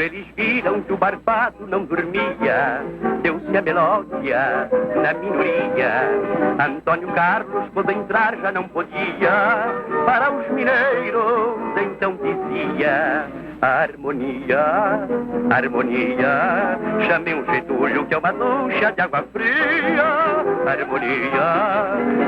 eles viram que o barbado não dormia, deu-se a melódia na minoria. Antônio Carlos, quando entrar, já não podia. Para os mineiros, então dizia: harmonia, harmonia, chamem um Getúlio que é uma ducha de água fria. Harmonia,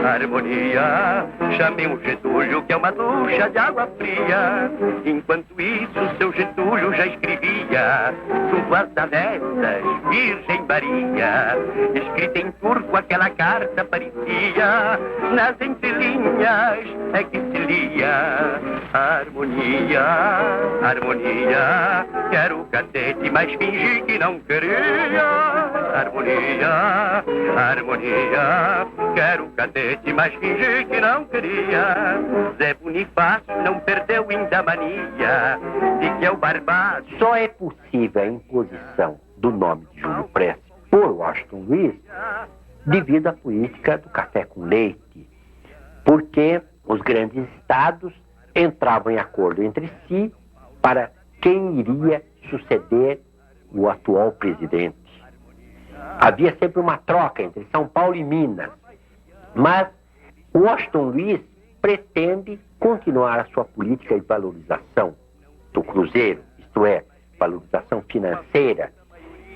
harmonia, chamem um Getúlio que é uma ducha de água fria. Enquanto isso, seu Getúlio já escrevia junto às travessas Virgem Maria. Escrita em turco, aquela carta parecia nas entrelinhas é que se lia: harmonia, harmonia, quero o catete, mas fingi que não queria. Harmonia, harmonia, quero o cadete, mas fingi que não queria. Zé Bonifácio não perdeu ainda a mania de que é o barbado. Só é possível a imposição do nome de Júlio Prestes por Washington Luiz devido à política do café com leite, porque os grandes estados entravam em acordo entre si para quem iria suceder o atual presidente. Havia sempre uma troca entre São Paulo e Minas, mas Washington Luiz pretende continuar a sua política de valorização do cruzeiro, isto é, valorização financeira,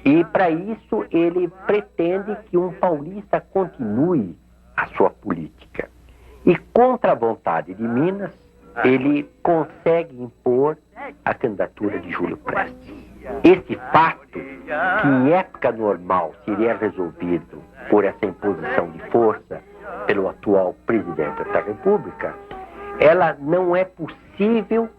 e para isso ele pretende que um paulista continue a sua política. E contra a vontade de Minas, ele consegue impor a candidatura de Júlio Prestes. Esse fato, que em época normal seria resolvido por essa imposição de força pelo atual presidente da República, ela não é possível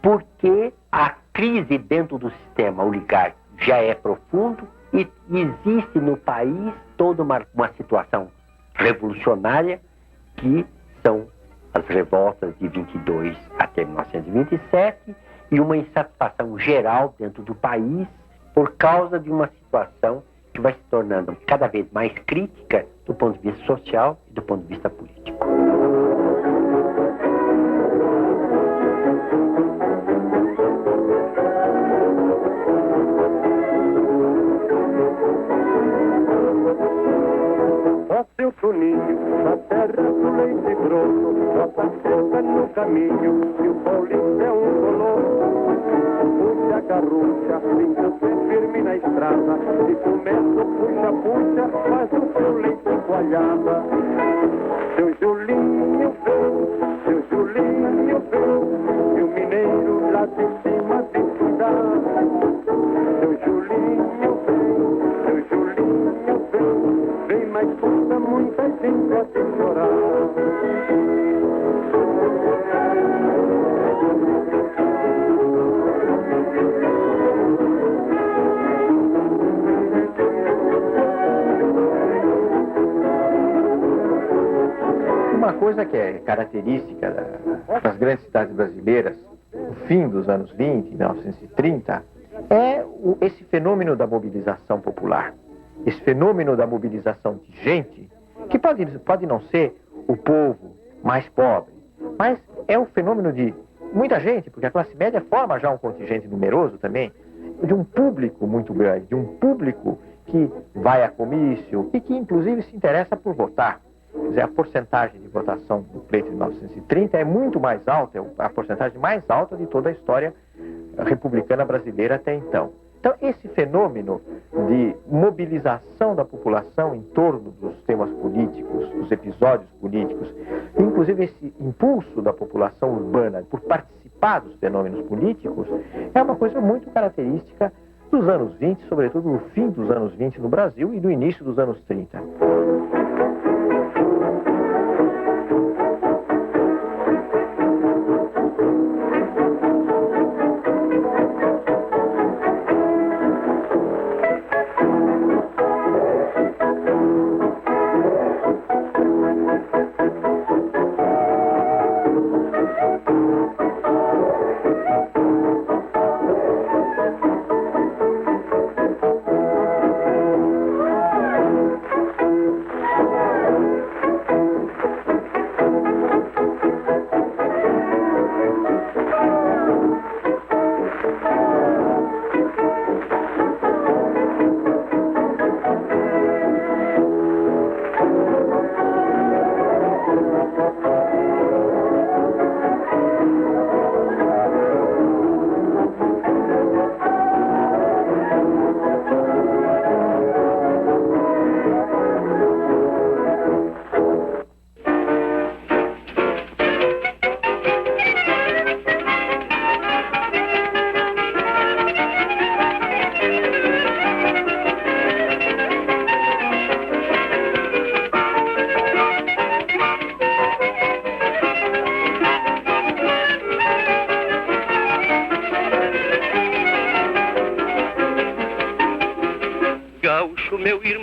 porque a crise dentro do sistema oligárquico já é profundo e existe no país toda uma situação revolucionária que são as revoltas de 22 até 1927 e uma insatisfação geral dentro do país por causa de uma situação que vai se tornando cada vez mais crítica do ponto de vista social e do ponto de vista político. Ó seu soninho, na terra do leite grosso, bota seca no caminho, e o paulista é um colosso. Puxa a carrucha, fica firme na estrada, e começa puxa, faz o seu leite coalhada. Seu Julinho vem, e o mineiro lá de cima tem cuidado. Seu Julinho vem, mas custa muita gente a te chorar. Uma coisa que é característica das grandes cidades brasileiras, no fim dos anos 20, 1930, é esse fenômeno da mobilização popular. Esse fenômeno da mobilização de gente, que pode não ser o povo mais pobre, mas é o fenômeno de muita gente, porque a classe média forma já um contingente numeroso também, de um público muito grande, de um público que vai a comício e que inclusive se interessa por votar. Quer dizer, a porcentagem de votação do pleito de 1930 é muito mais alta, é a porcentagem mais alta de toda a história republicana brasileira até então. Então, esse fenômeno de mobilização da população em torno dos temas políticos, dos episódios políticos, inclusive esse impulso da população urbana por participar dos fenômenos políticos, é uma coisa muito característica dos anos 20, sobretudo no fim dos anos 20 no Brasil e no início dos anos 30.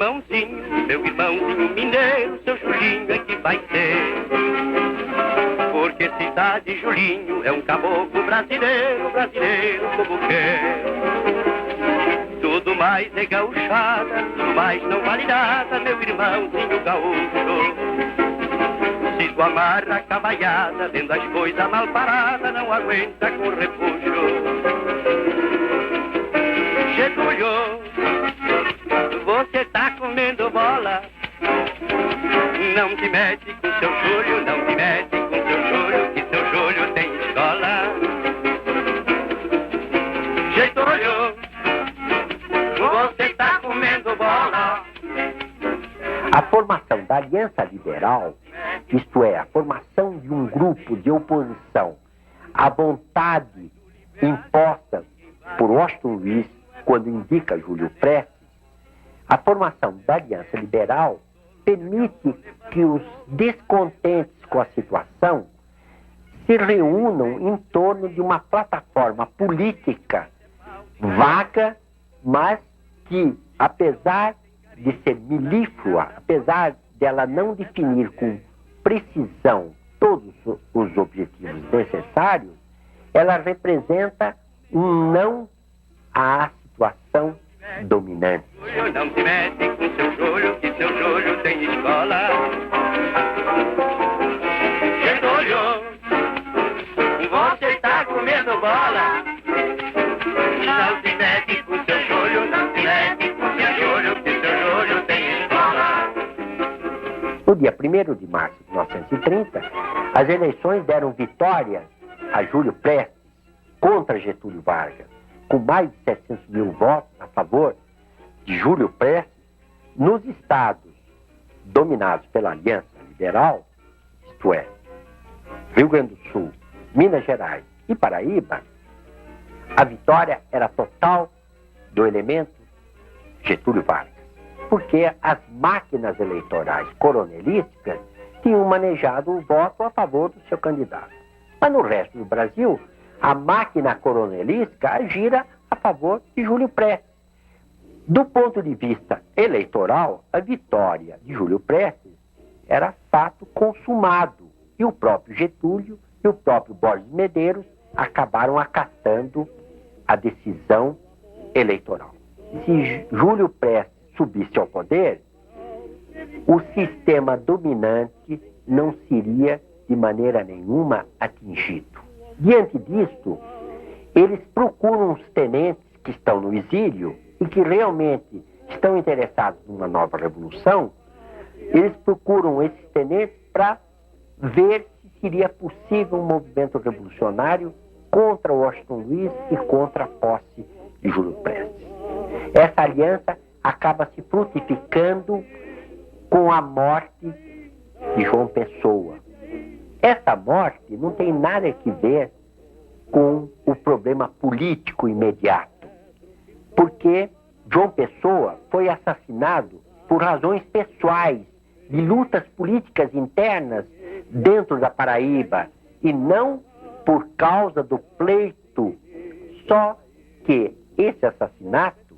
meu irmãozinho mineiro, seu Julinho é que vai ser. Porque cidade Julinho é um caboclo brasileiro, brasileiro como quer. Tudo mais é gauchada, tudo mais não vale nada, meu irmãozinho gaúcho. Se tu amarra a cavaiada, vendo as coisas mal paradas, não aguenta com refúgio. Getúlio, você tá comendo bola. Não te mete com seu Júlio, não te mete com seu Júlio, que seu Júlio tem escola. Getúlio, você tá comendo bola. A formação da Aliança Liberal, isto é, a formação de um grupo de oposição à vontade imposta por Washington Luiz, quando indica Júlio Prestes, a formação da Aliança Liberal permite que os descontentes com a situação se reúnam em torno de uma plataforma política vaga, mas que, apesar de ser milíflua, apesar dela não definir com precisão todos os objetivos necessários, ela representa um não à situação dominante. Não se mete com seu Júlio, que seu Júlio tem escola. Getúlio, você tá comendo bola. Não se mete com seu Júlio, não se mete com seu Júlio, que seu Júlio tem escola. No dia 1º de março de 1930, as eleições deram vitória a Júlio Prestes contra Getúlio Vargas, com mais de 700 mil votos a favor de Júlio Prestes, nos estados dominados pela Aliança Liberal, isto é, Rio Grande do Sul, Minas Gerais e Paraíba, a vitória era total do elemento Getúlio Vargas, porque as máquinas eleitorais coronelísticas tinham manejado o voto a favor do seu candidato. Mas no resto do Brasil, a máquina coronelística gira a favor de Júlio Prestes. Do ponto de vista eleitoral, a vitória de Júlio Prestes era fato consumado. E o próprio Getúlio e o próprio Borges Medeiros acabaram acatando a decisão eleitoral. Se Júlio Prestes subisse ao poder, o sistema dominante não seria de maneira nenhuma atingido. Diante disto, eles procuram os tenentes que estão no exílio e que realmente estão interessados numa nova revolução, eles procuram esses tenentes para ver se seria possível um movimento revolucionário contra Washington Luiz e contra a posse de Júlio Prestes. Essa aliança acaba se frutificando com a morte de João Pessoa. Essa morte não tem nada a ver com o problema político imediato, porque João Pessoa foi assassinado por razões pessoais, de lutas políticas internas dentro da Paraíba, e não por causa do pleito. Só que esse assassinato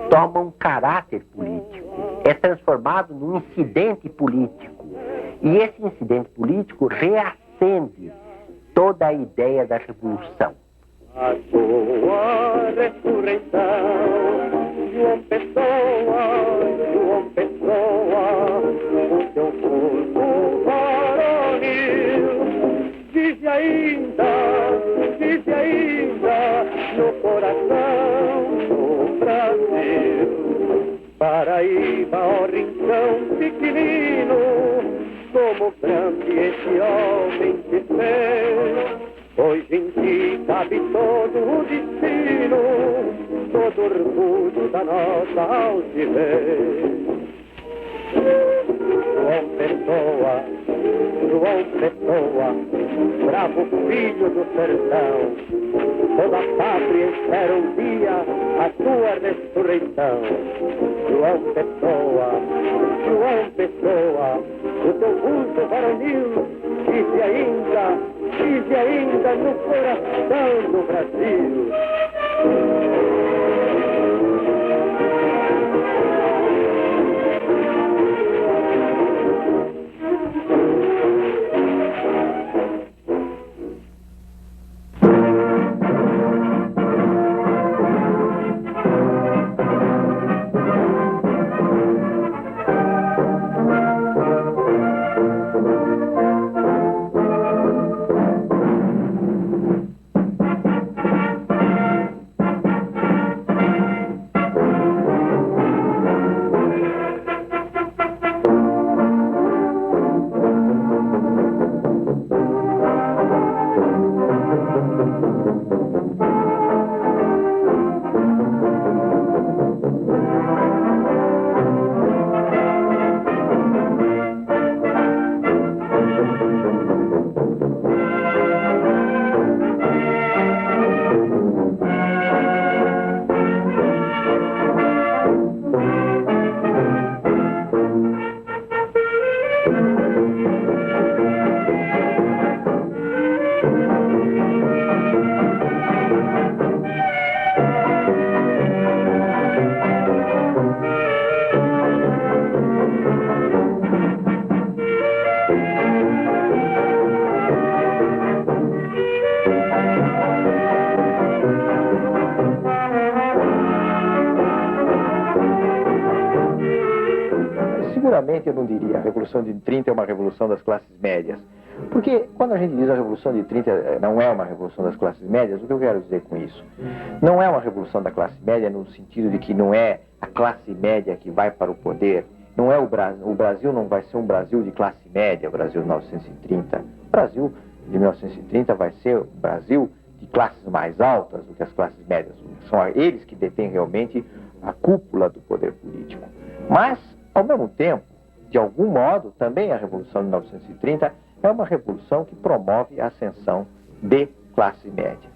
toma um caráter político, é transformado num incidente político, e esse incidente político reacende toda a ideia da revolução. A tua ressurreição, João Pessoa, o teu corpo varonil, vive ainda no coração do Brasil. Paraíba, ó rincão pequenino, como grande esse homem se fez. Pois em ti cabe todo o destino, todo orgulho da nossa altivez. João Pessoa, bravo filho do sertão, toda a pátria espera um dia a tua ressurreição. João Pessoa, o teu vulto varonil vive ainda no coração do Brasil. Primeiramente, eu não diria a Revolução de 30 é uma revolução das classes médias. Porque quando a gente diz a Revolução de 30 não é uma revolução das classes médias, o que eu quero dizer com isso? Não é uma revolução da classe média no sentido de que não é a classe média que vai para o poder. Não é o Brasil não vai ser um Brasil de classe média, o Brasil de 1930. O Brasil de 1930 vai ser um Brasil de classes mais altas do que as classes médias. São eles que detêm realmente a cúpula do poder político. Mas, ao mesmo tempo, de algum modo, também a Revolução de 1930 é uma revolução que promove a ascensão de classe média.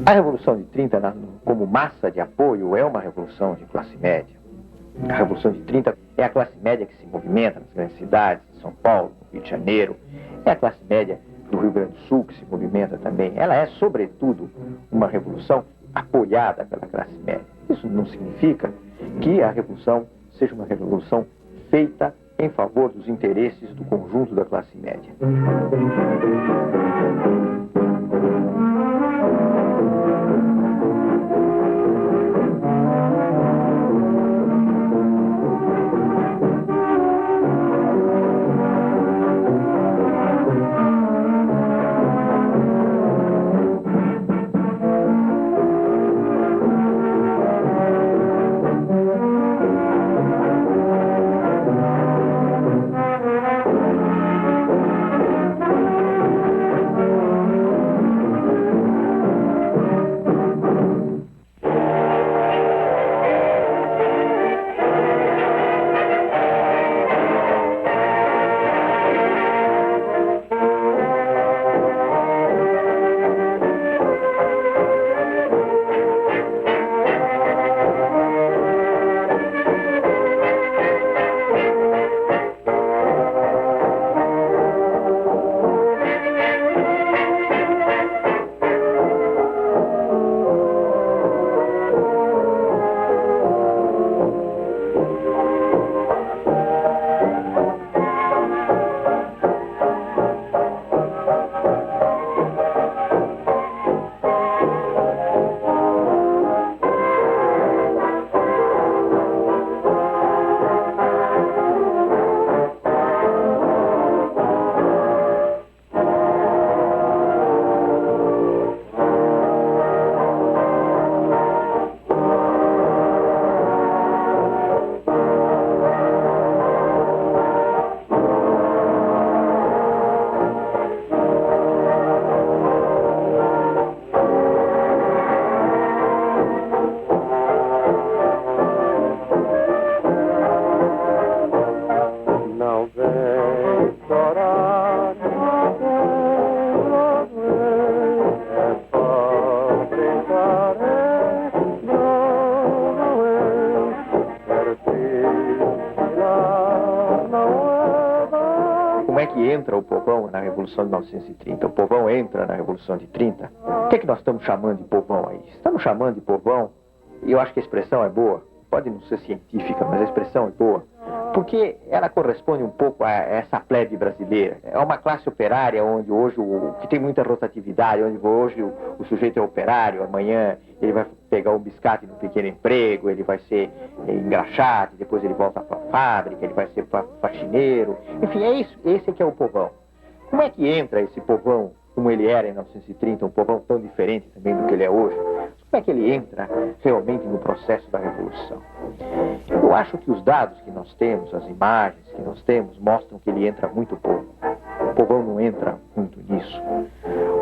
A Revolução de 30, como massa de apoio, é uma revolução de classe média. A Revolução de 30 é a classe média que se movimenta nas grandes cidades, em São Paulo, no Rio de Janeiro. É a classe média do Rio Grande do Sul que se movimenta também. Ela é, sobretudo, uma revolução apoiada pela classe média. Isso não significa que a revolução seja uma revolução feita em favor dos interesses do conjunto da classe média. Como é que entra o povão na Revolução de 1930? O povão entra na Revolução de 30. O que é que nós estamos chamando de povão aí? Estamos chamando de povão, e eu acho que a expressão é boa, pode não ser científica, mas a expressão é boa, porque ela corresponde um pouco a essa plebe brasileira. É uma classe operária onde hoje, que tem muita rotatividade, onde hoje o sujeito é operário, amanhã ele vai pegar um biscate no pequeno emprego, ele vai ser engraxate, depois ele volta para a fábrica, ele vai ser faxineiro. Enfim, é isso, esse é que é o povão. Como é que entra esse povão, como ele era em 1930, um povão tão diferente também do que ele é hoje? Como é que ele entra realmente no processo da Revolução? Eu acho que os dados que nós temos, as imagens que nós temos, mostram que ele entra muito pouco. O povão não entra muito nisso.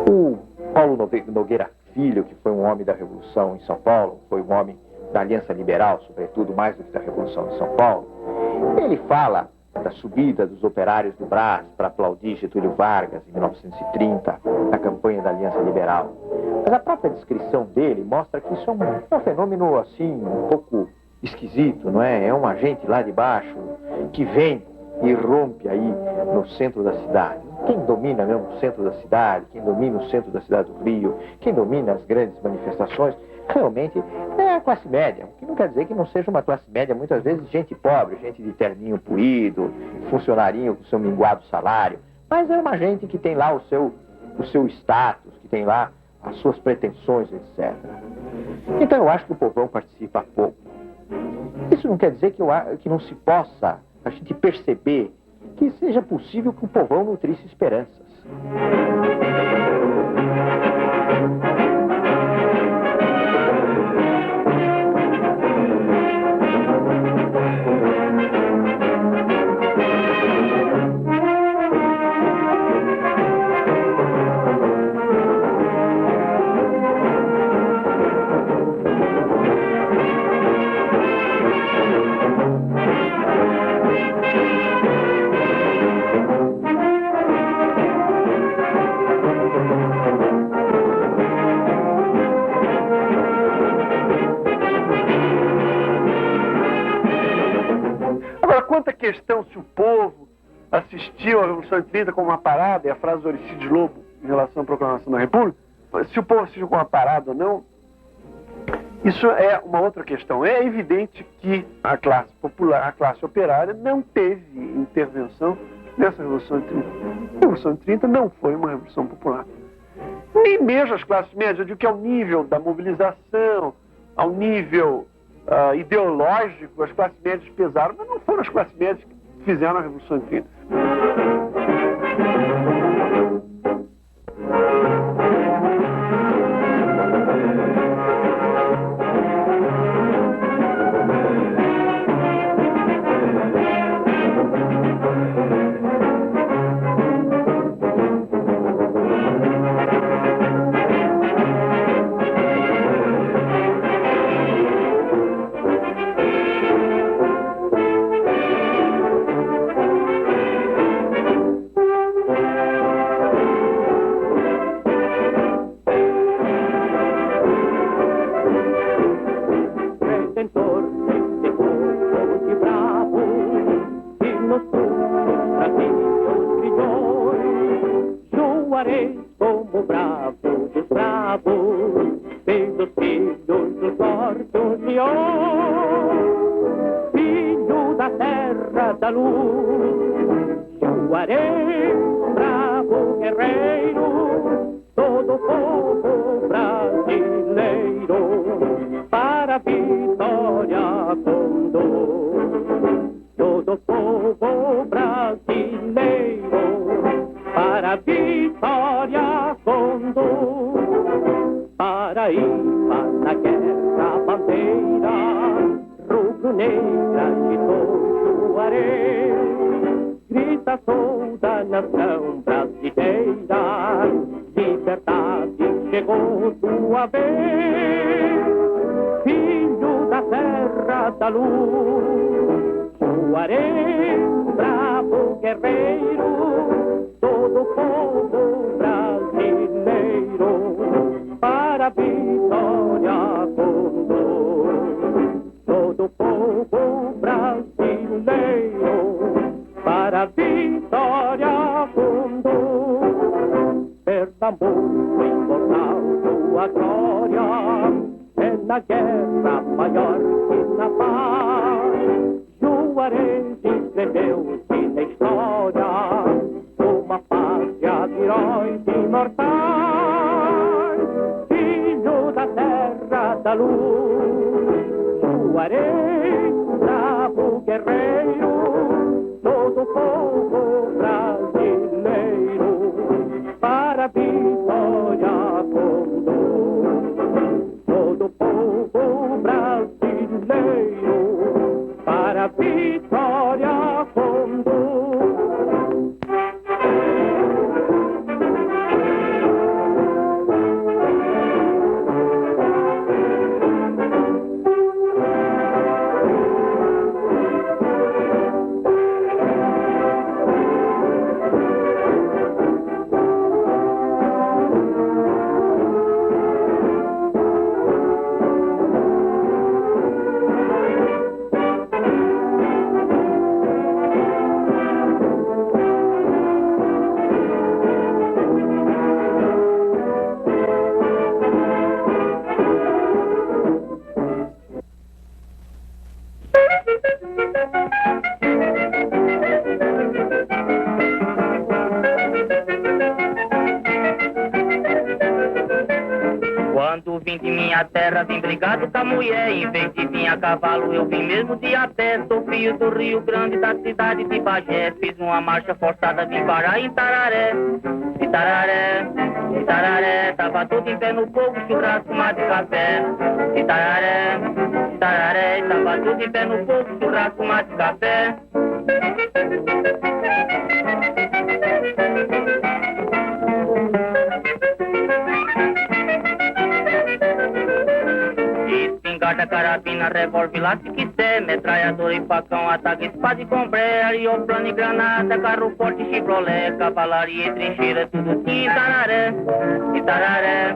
O Paulo Nogueira Filho, que foi um homem da Revolução em São Paulo, foi um homem da Aliança Liberal, sobretudo, mais do que da Revolução de São Paulo, ele fala da subida dos operários do Brás para aplaudir Getúlio Vargas em 1930, na campanha da Aliança Liberal. Mas a própria descrição dele mostra que isso é um fenômeno, assim, um pouco esquisito, não é? É uma gente lá de baixo que vem e rompe aí no centro da cidade. Quem domina mesmo o centro da cidade, quem domina o centro da cidade do Rio, quem domina as grandes manifestações, realmente é a classe média, o que não quer dizer que não seja uma classe média, muitas vezes gente pobre, gente de terninho puído, funcionarinho com seu minguado salário, mas é uma gente que tem lá o seu status, que tem lá as suas pretensões, etc. Então eu acho que o povão participa pouco. Isso não quer dizer que não se possa a gente perceber que seja possível que o povão nutrisse esperanças. Agora, quanto à questão se o povo assistiu à Revolução de 30 como uma parada, e a frase do Aristides Lobo em relação à proclamação da República, se o povo assistiu como uma parada ou não, isso é uma outra questão. É evidente que a classe popular, a classe operária, não teve intervenção nessa Revolução de 30. A Revolução de 30 não foi uma revolução popular. Nem mesmo as classes médias, eu digo que ao nível da mobilização, ao nível ideológico, as classes médias pesaram, mas não foram as classes médias que fizeram a Revolução de 30. Redentor desse povo de bravo, que nos trouxe braços brilhões. Joareis como bravo dos bravos, pelos filhos dos mortos leões. Filho da terra da luz, Juarez, bravo guerreiro, todo povo brasileiro para a vitória conduz. Todo povo brasileiro para a vitória conduz. Paraíba na guerra bandeira, rubro-negra agitou Juarez. Grita toda a nação brasileira, liberdade chegou tua vez. Filho da terra da luz, Juarez, bravo guerreiro, todo povo brasileiro para a vitória conduz. Todo povo brasileiro para a vitória conduz. Pernambuco imortal tua glória, é na guerra maior que na paz. Juarez escreveu-se na história uma pátria de heróis imortais. Filho da terra da luz, Juarez, bravo guerreiro, todo povo brasileiro para a vitória conduz. Todo povo brasileiro para a vitória conduz. vim de minha terra, vim brigado com a mulher. Em vez de vir a cavalo, eu vim mesmo de a pé. Sou filho do Rio Grande, da cidade de Bagé. Fiz uma marcha forçada, vim parar em Tararé. Itararé, Itararé, tava tudo em pé no fogo, churrasco, mate e café. Itararé, Itararé, tava tudo em pé no fogo, churrasco, mate e café. Espingarda, carabina, revólver, lá se quiser. Metralhadora e facão, ataque, espada e compré. Aeroplano e granada, carro forte, Chevrolet. Cavalaria e trincheira, tudo tinha em Tararé. Itararé,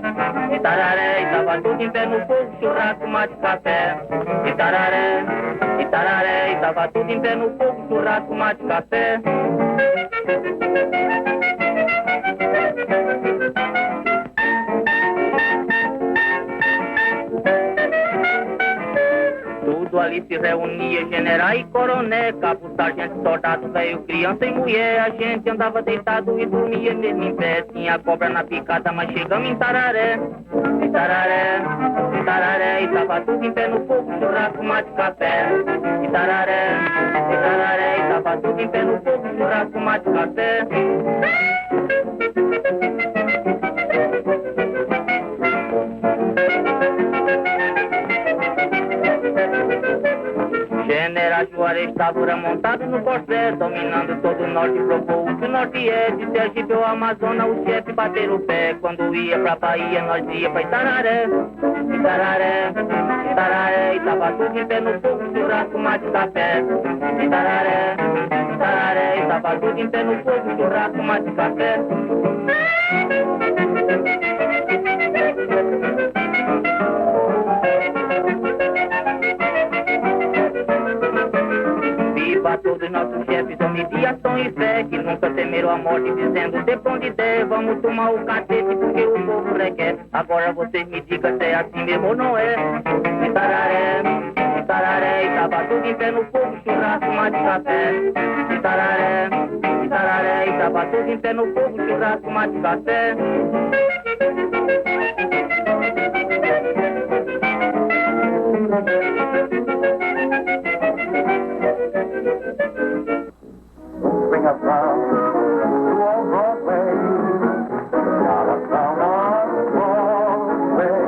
Itararé, e tava tudo em pé no fogo, churrasco, mate e café. Itararé, Itararé, e tava tudo em pé no fogo, churrasco, mate e café. Tudo ali se reunia, general e coronel, cabo, sargento, soldado, velho, criança e mulher. A gente andava deitado e dormia mesmo em pé. Tinha cobra na picada, mas chegamos em Tararé. Itararé, Itararé, e tava tudo em pé no fogo, churrasco, mate e café. Itararé, Itararé, e tava tudo em pé no fogo, churrasco, mate e café. General Juarez estava montado no corcel, dominando todo o norte, propôs o norte é. De Sergipe ao Amazonas, o chefe bater o pé. Quando ia pra Bahia, nós ia pra Itararé. Itararé, Itararé, e tava tudo em pé no fogo, churrasco, mate e café. Itararé, Itararé, e tava tudo em pé no fogo, churrasco, mate e café. Viva todos nossos chefes, homens de ação e fé, que nunca temeram a morte, dizendo de pra onde der, vamos tomar o cacete porque o povo requer. Agora vocês me digam se é assim mesmo ou não é. Itararé, Itararé, e tava tudo em pé no fogo, churrasco, mate e café. Itararé, Itararé, e tava tudo em pé no fogo, churrasco, mate e café. Bring us round to old Broadway. Got us down on Broadway.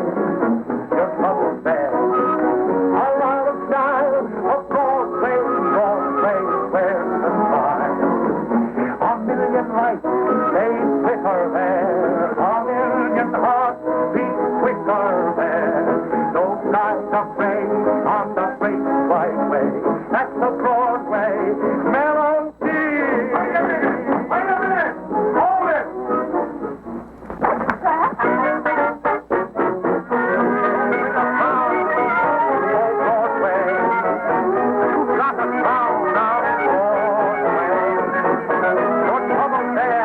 Your trouble's there. A lot of style of Broadway, Broadway, where's the smile? A million lights, they flicker there. A million hearts beat quicker there. No signs of rain on the great wide way. That's the Broadway melody. Wait a minute! Hold it! Broadway, you got the sound of Broadway. Your trouble there,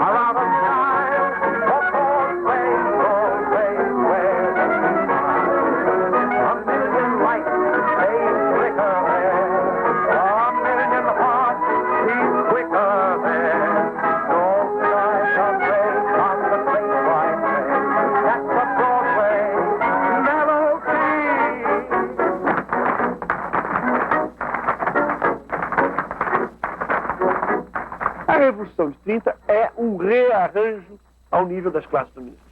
around a time for Broadway, Broadway, where's the smile? A million lights, they flicker there. A million hearts beat quicker there. No signs of rain on the great wide way. That's the Broadway melody. A Revolução de 30 é um rearranjo ao nível das classes dominantes.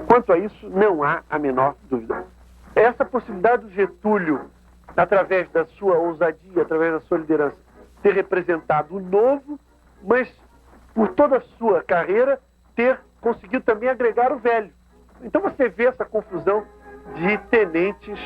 Quanto a isso, não há a menor dúvida. Essa possibilidade do Getúlio, através da sua ousadia, através da sua liderança, ter representado o novo, mas por toda a sua carreira, ter conseguido também agregar o velho. Então você vê essa confusão de tenentes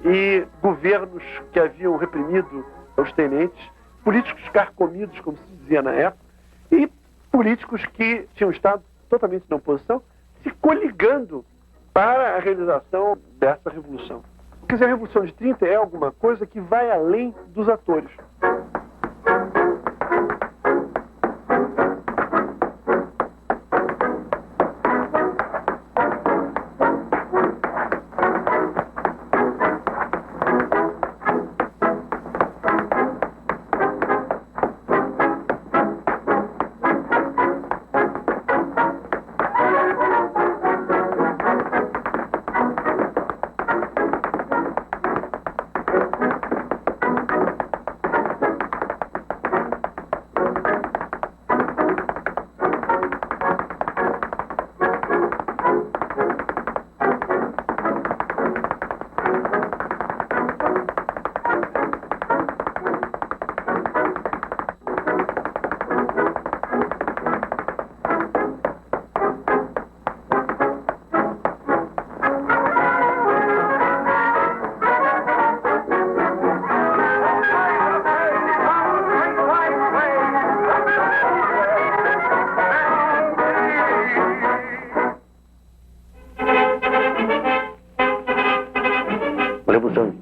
e governos que haviam reprimido os tenentes, políticos carcomidos, como se dizia na época, e políticos que tinham estado totalmente na oposição, se coligando para a realização dessa revolução. Quer dizer, a Revolução de 30 é alguma coisa que vai além dos atores.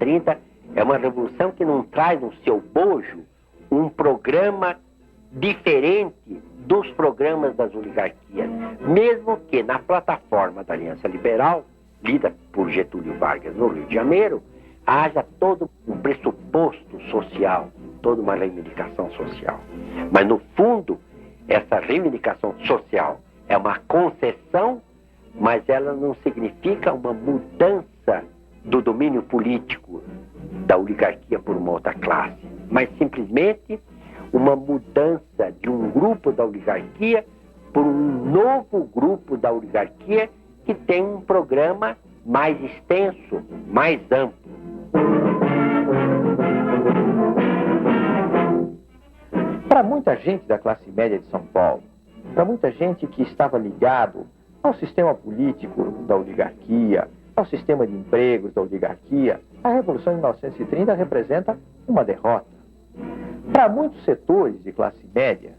1930 é uma revolução que não traz no seu bojo um programa diferente dos programas das oligarquias, mesmo que na plataforma da Aliança Liberal, lida por Getúlio Vargas no Rio de Janeiro, haja todo um pressuposto social, toda uma reivindicação social. Mas, no fundo, essa reivindicação social é uma concessão, mas ela não significa uma mudança do domínio político da oligarquia por uma outra classe, mas simplesmente uma mudança de um grupo da oligarquia por um novo grupo da oligarquia que tem um programa mais extenso, mais amplo. Para muita gente da classe média de São Paulo, para muita gente que estava ligado ao sistema político da oligarquia, ao sistema de empregos da oligarquia, a Revolução de 1930 representa uma derrota. Para muitos setores de classe média,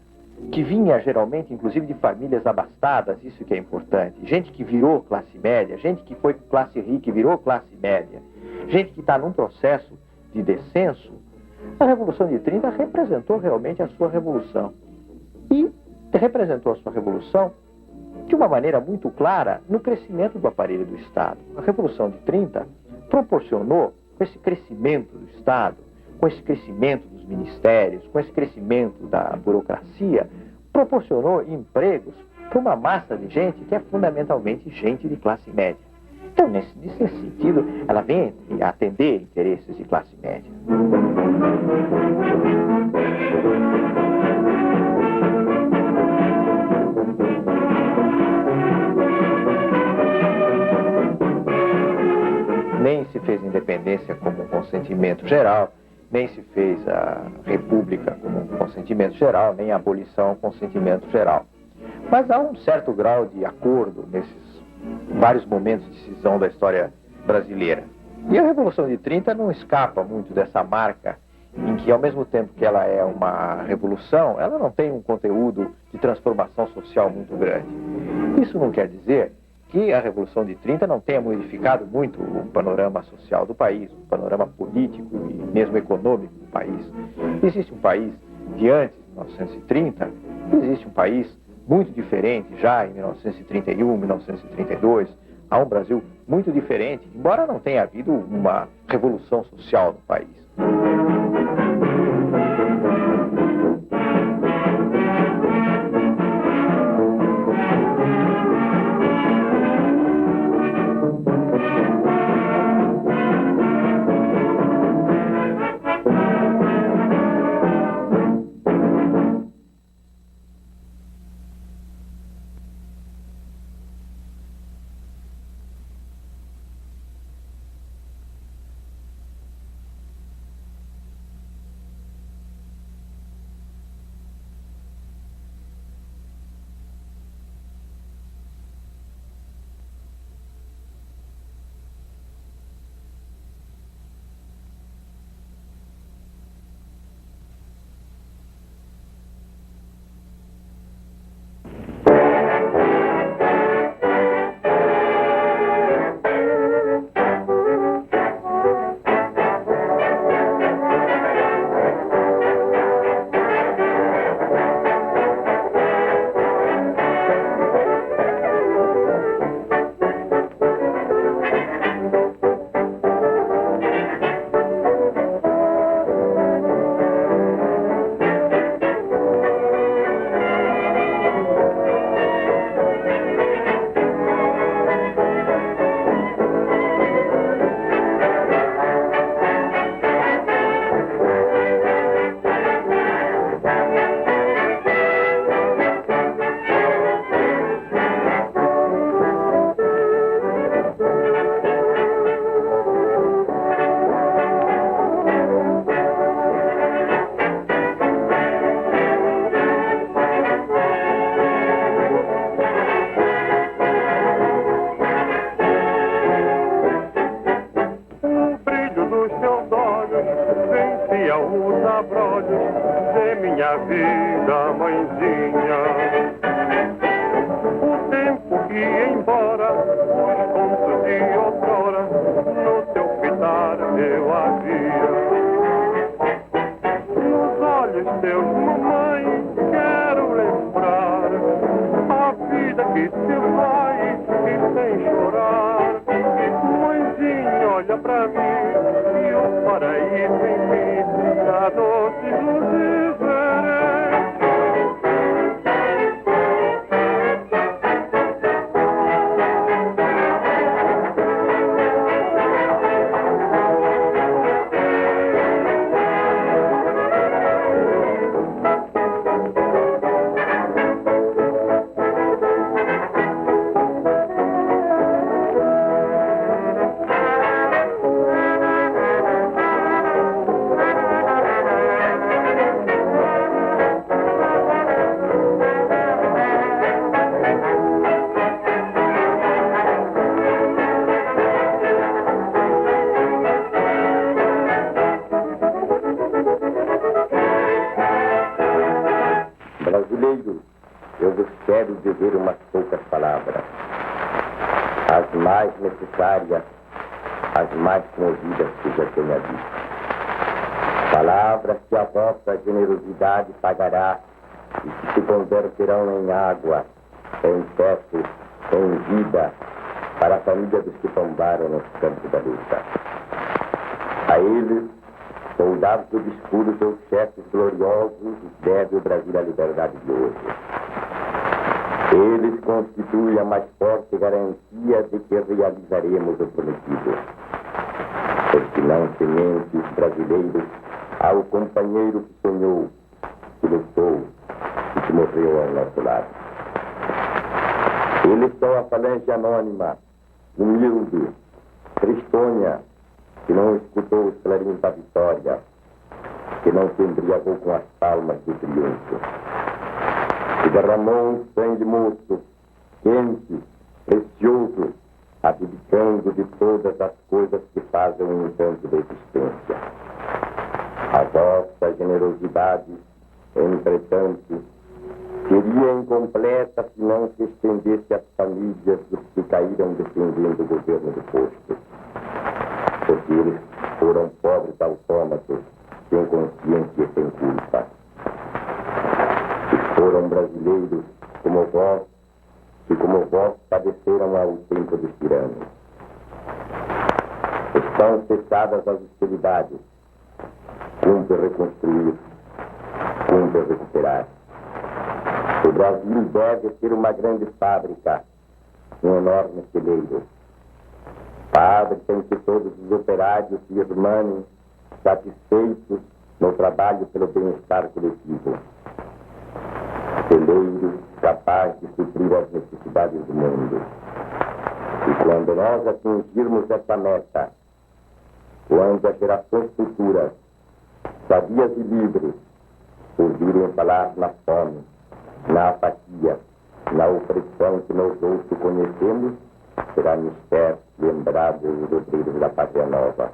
que vinha geralmente, inclusive, de famílias abastadas, isso que é importante, gente que virou classe média, gente que foi classe rica e virou classe média, gente que está num processo de descenso, a Revolução de 30 representou realmente a sua revolução. E representou a sua revolução de uma maneira muito clara no crescimento do aparelho do Estado. A Revolução de 30 proporcionou, com esse crescimento do Estado, com esse crescimento dos ministérios, com esse crescimento da burocracia, proporcionou empregos para uma massa de gente que é fundamentalmente gente de classe média. Então, nesse sentido, ela vem atender interesses de classe média. Nem se fez independência como um consentimento geral, nem se fez a república como um consentimento geral, nem a abolição consentimento geral. Mas há um certo grau de acordo nesses vários momentos de decisão da história brasileira. E a Revolução de 30 não escapa muito dessa marca em que, ao mesmo tempo que ela é uma revolução, ela não tem um conteúdo de transformação social muito grande. Isso não quer dizer que a Revolução de 30 não tenha modificado muito o panorama social do país, o panorama político e mesmo econômico do país. Existe um país de antes de 1930, existe um país muito diferente já em 1931, 1932, há um Brasil muito diferente, embora não tenha havido uma revolução social no país. minha vida, mãezinha. O tempo que ia embora, os contos de outrora, no teu fitar eu e se vai e sem chorar. Mãezinha, olha pra mim, e o paraíso em mim, da doce do viverei. Brasileiros, eu vos quero dizer umas poucas palavras, as mais necessárias, as mais comovidas que já tenha visto. Palavras que a vossa generosidade pagará e que se converterão em água, em teto, em vida, para a família dos que tombaram nos campos da luta. A eles, soldados obscuros ou chefes gloriosos, deve o Brasil a liberdade de hoje. Eles constituem a mais forte garantia de que realizaremos o prometido. Porque não sementes brasileiros há o companheiro que sonhou, que lutou e que morreu ao nosso lado. Eles são a falange anônima, humilde, tristonha, que não escutou os clarins da vitória, que não se embriagou com as palmas do triunfo, que derramou um sangue moço, quente, precioso, abdicando de todas as coisas que fazem o encanto da existência. A vossa generosidade, entretanto, seria incompleta se não se estendesse às famílias dos que caíram defendendo o governo do posto. Porque eles foram pobres autômatos, sem consciência e sem culpa. E foram brasileiros como vós, que como vós padeceram ao tempo dos tiranos. Estão cessadas as hostilidades. Cumpre reconstruir, cumpre recuperar. O Brasil deve ser uma grande fábrica, um enorme celeiro. Fábrica em que todos os operários se irmanem satisfeitos no trabalho pelo bem-estar coletivo. Celeiro capaz de suprir as necessidades do mundo. E quando nós atingirmos essa meta, quando as gerações futuras, sabias e livres, ouvirem falar na fome, na apatia, na opressão que nós outros conhecemos, será mistério lembrado os obreiros da Pátria Nova,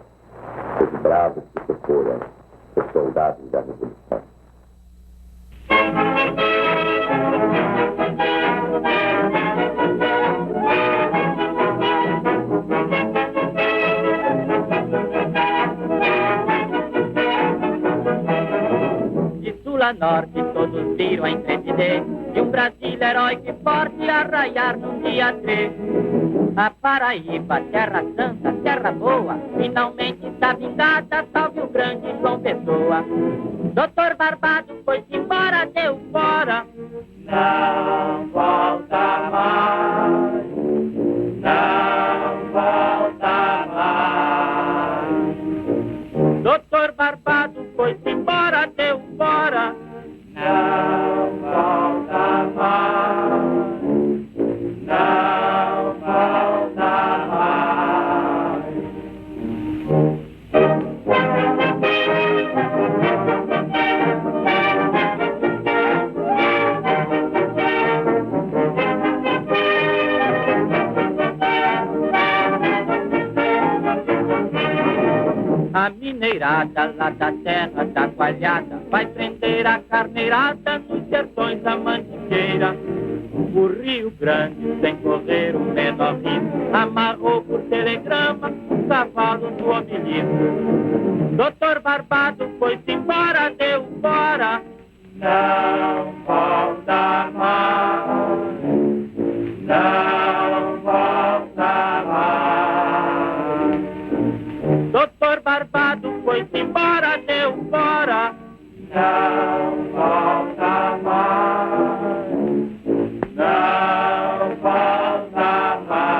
os bravos que se foram, os soldados da Revolução. De sul a norte todos viram a intrepidez de um Brasil heróico e forte a raiar num dia 3. A Paraíba, terra santa, terra boa, finalmente está vingada, salve o grande João Pessoa. Doutor Barbado foi-se embora, deu fora. Não volta mais, não volta mais. Doutor Barbado foi-se embora, deu fora. Não volta mais, não volta mais. A mineirada lá da terra da coalhada vai prender a carneirada nos sertões da Mantiqueira. O Rio Grande, sem correr o menor risco, amarrou por telegrama o cavalo do obelisco. Doutor Barbado foi-se embora, deu fora. Não volta mais, não volta mais. Doutor Barbado foi-se embora, deu fora, não volta mais, não volta mais.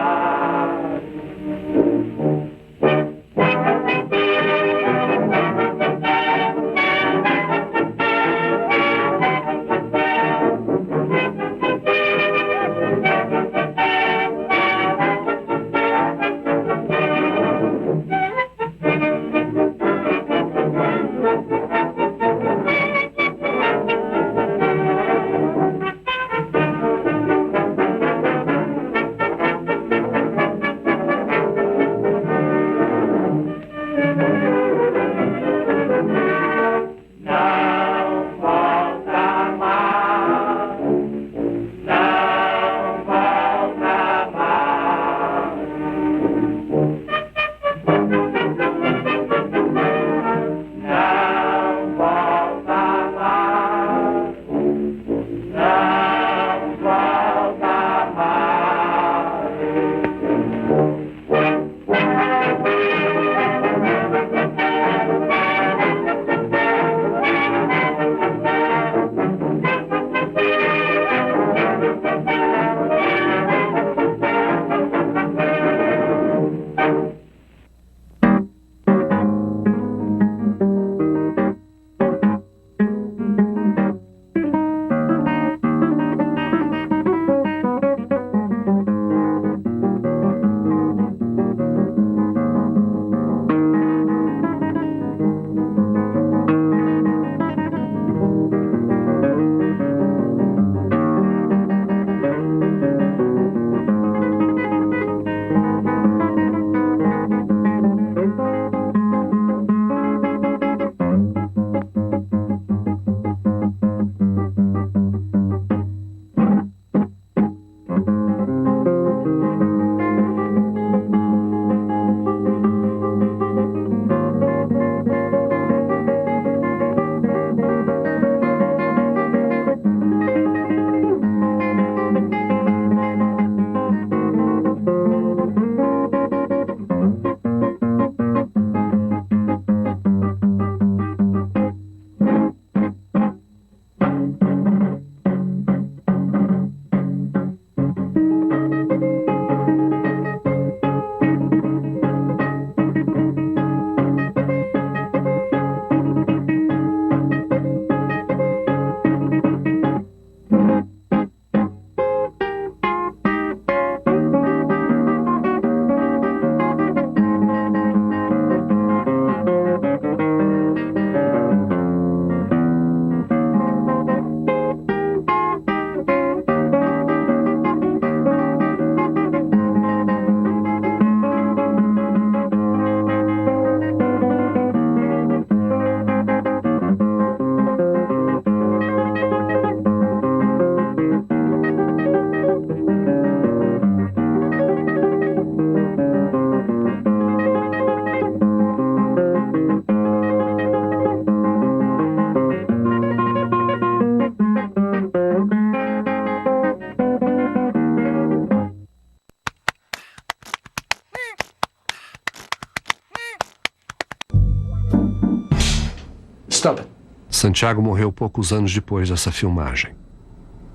Santiago morreu poucos anos depois dessa filmagem.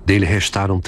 Dele restaram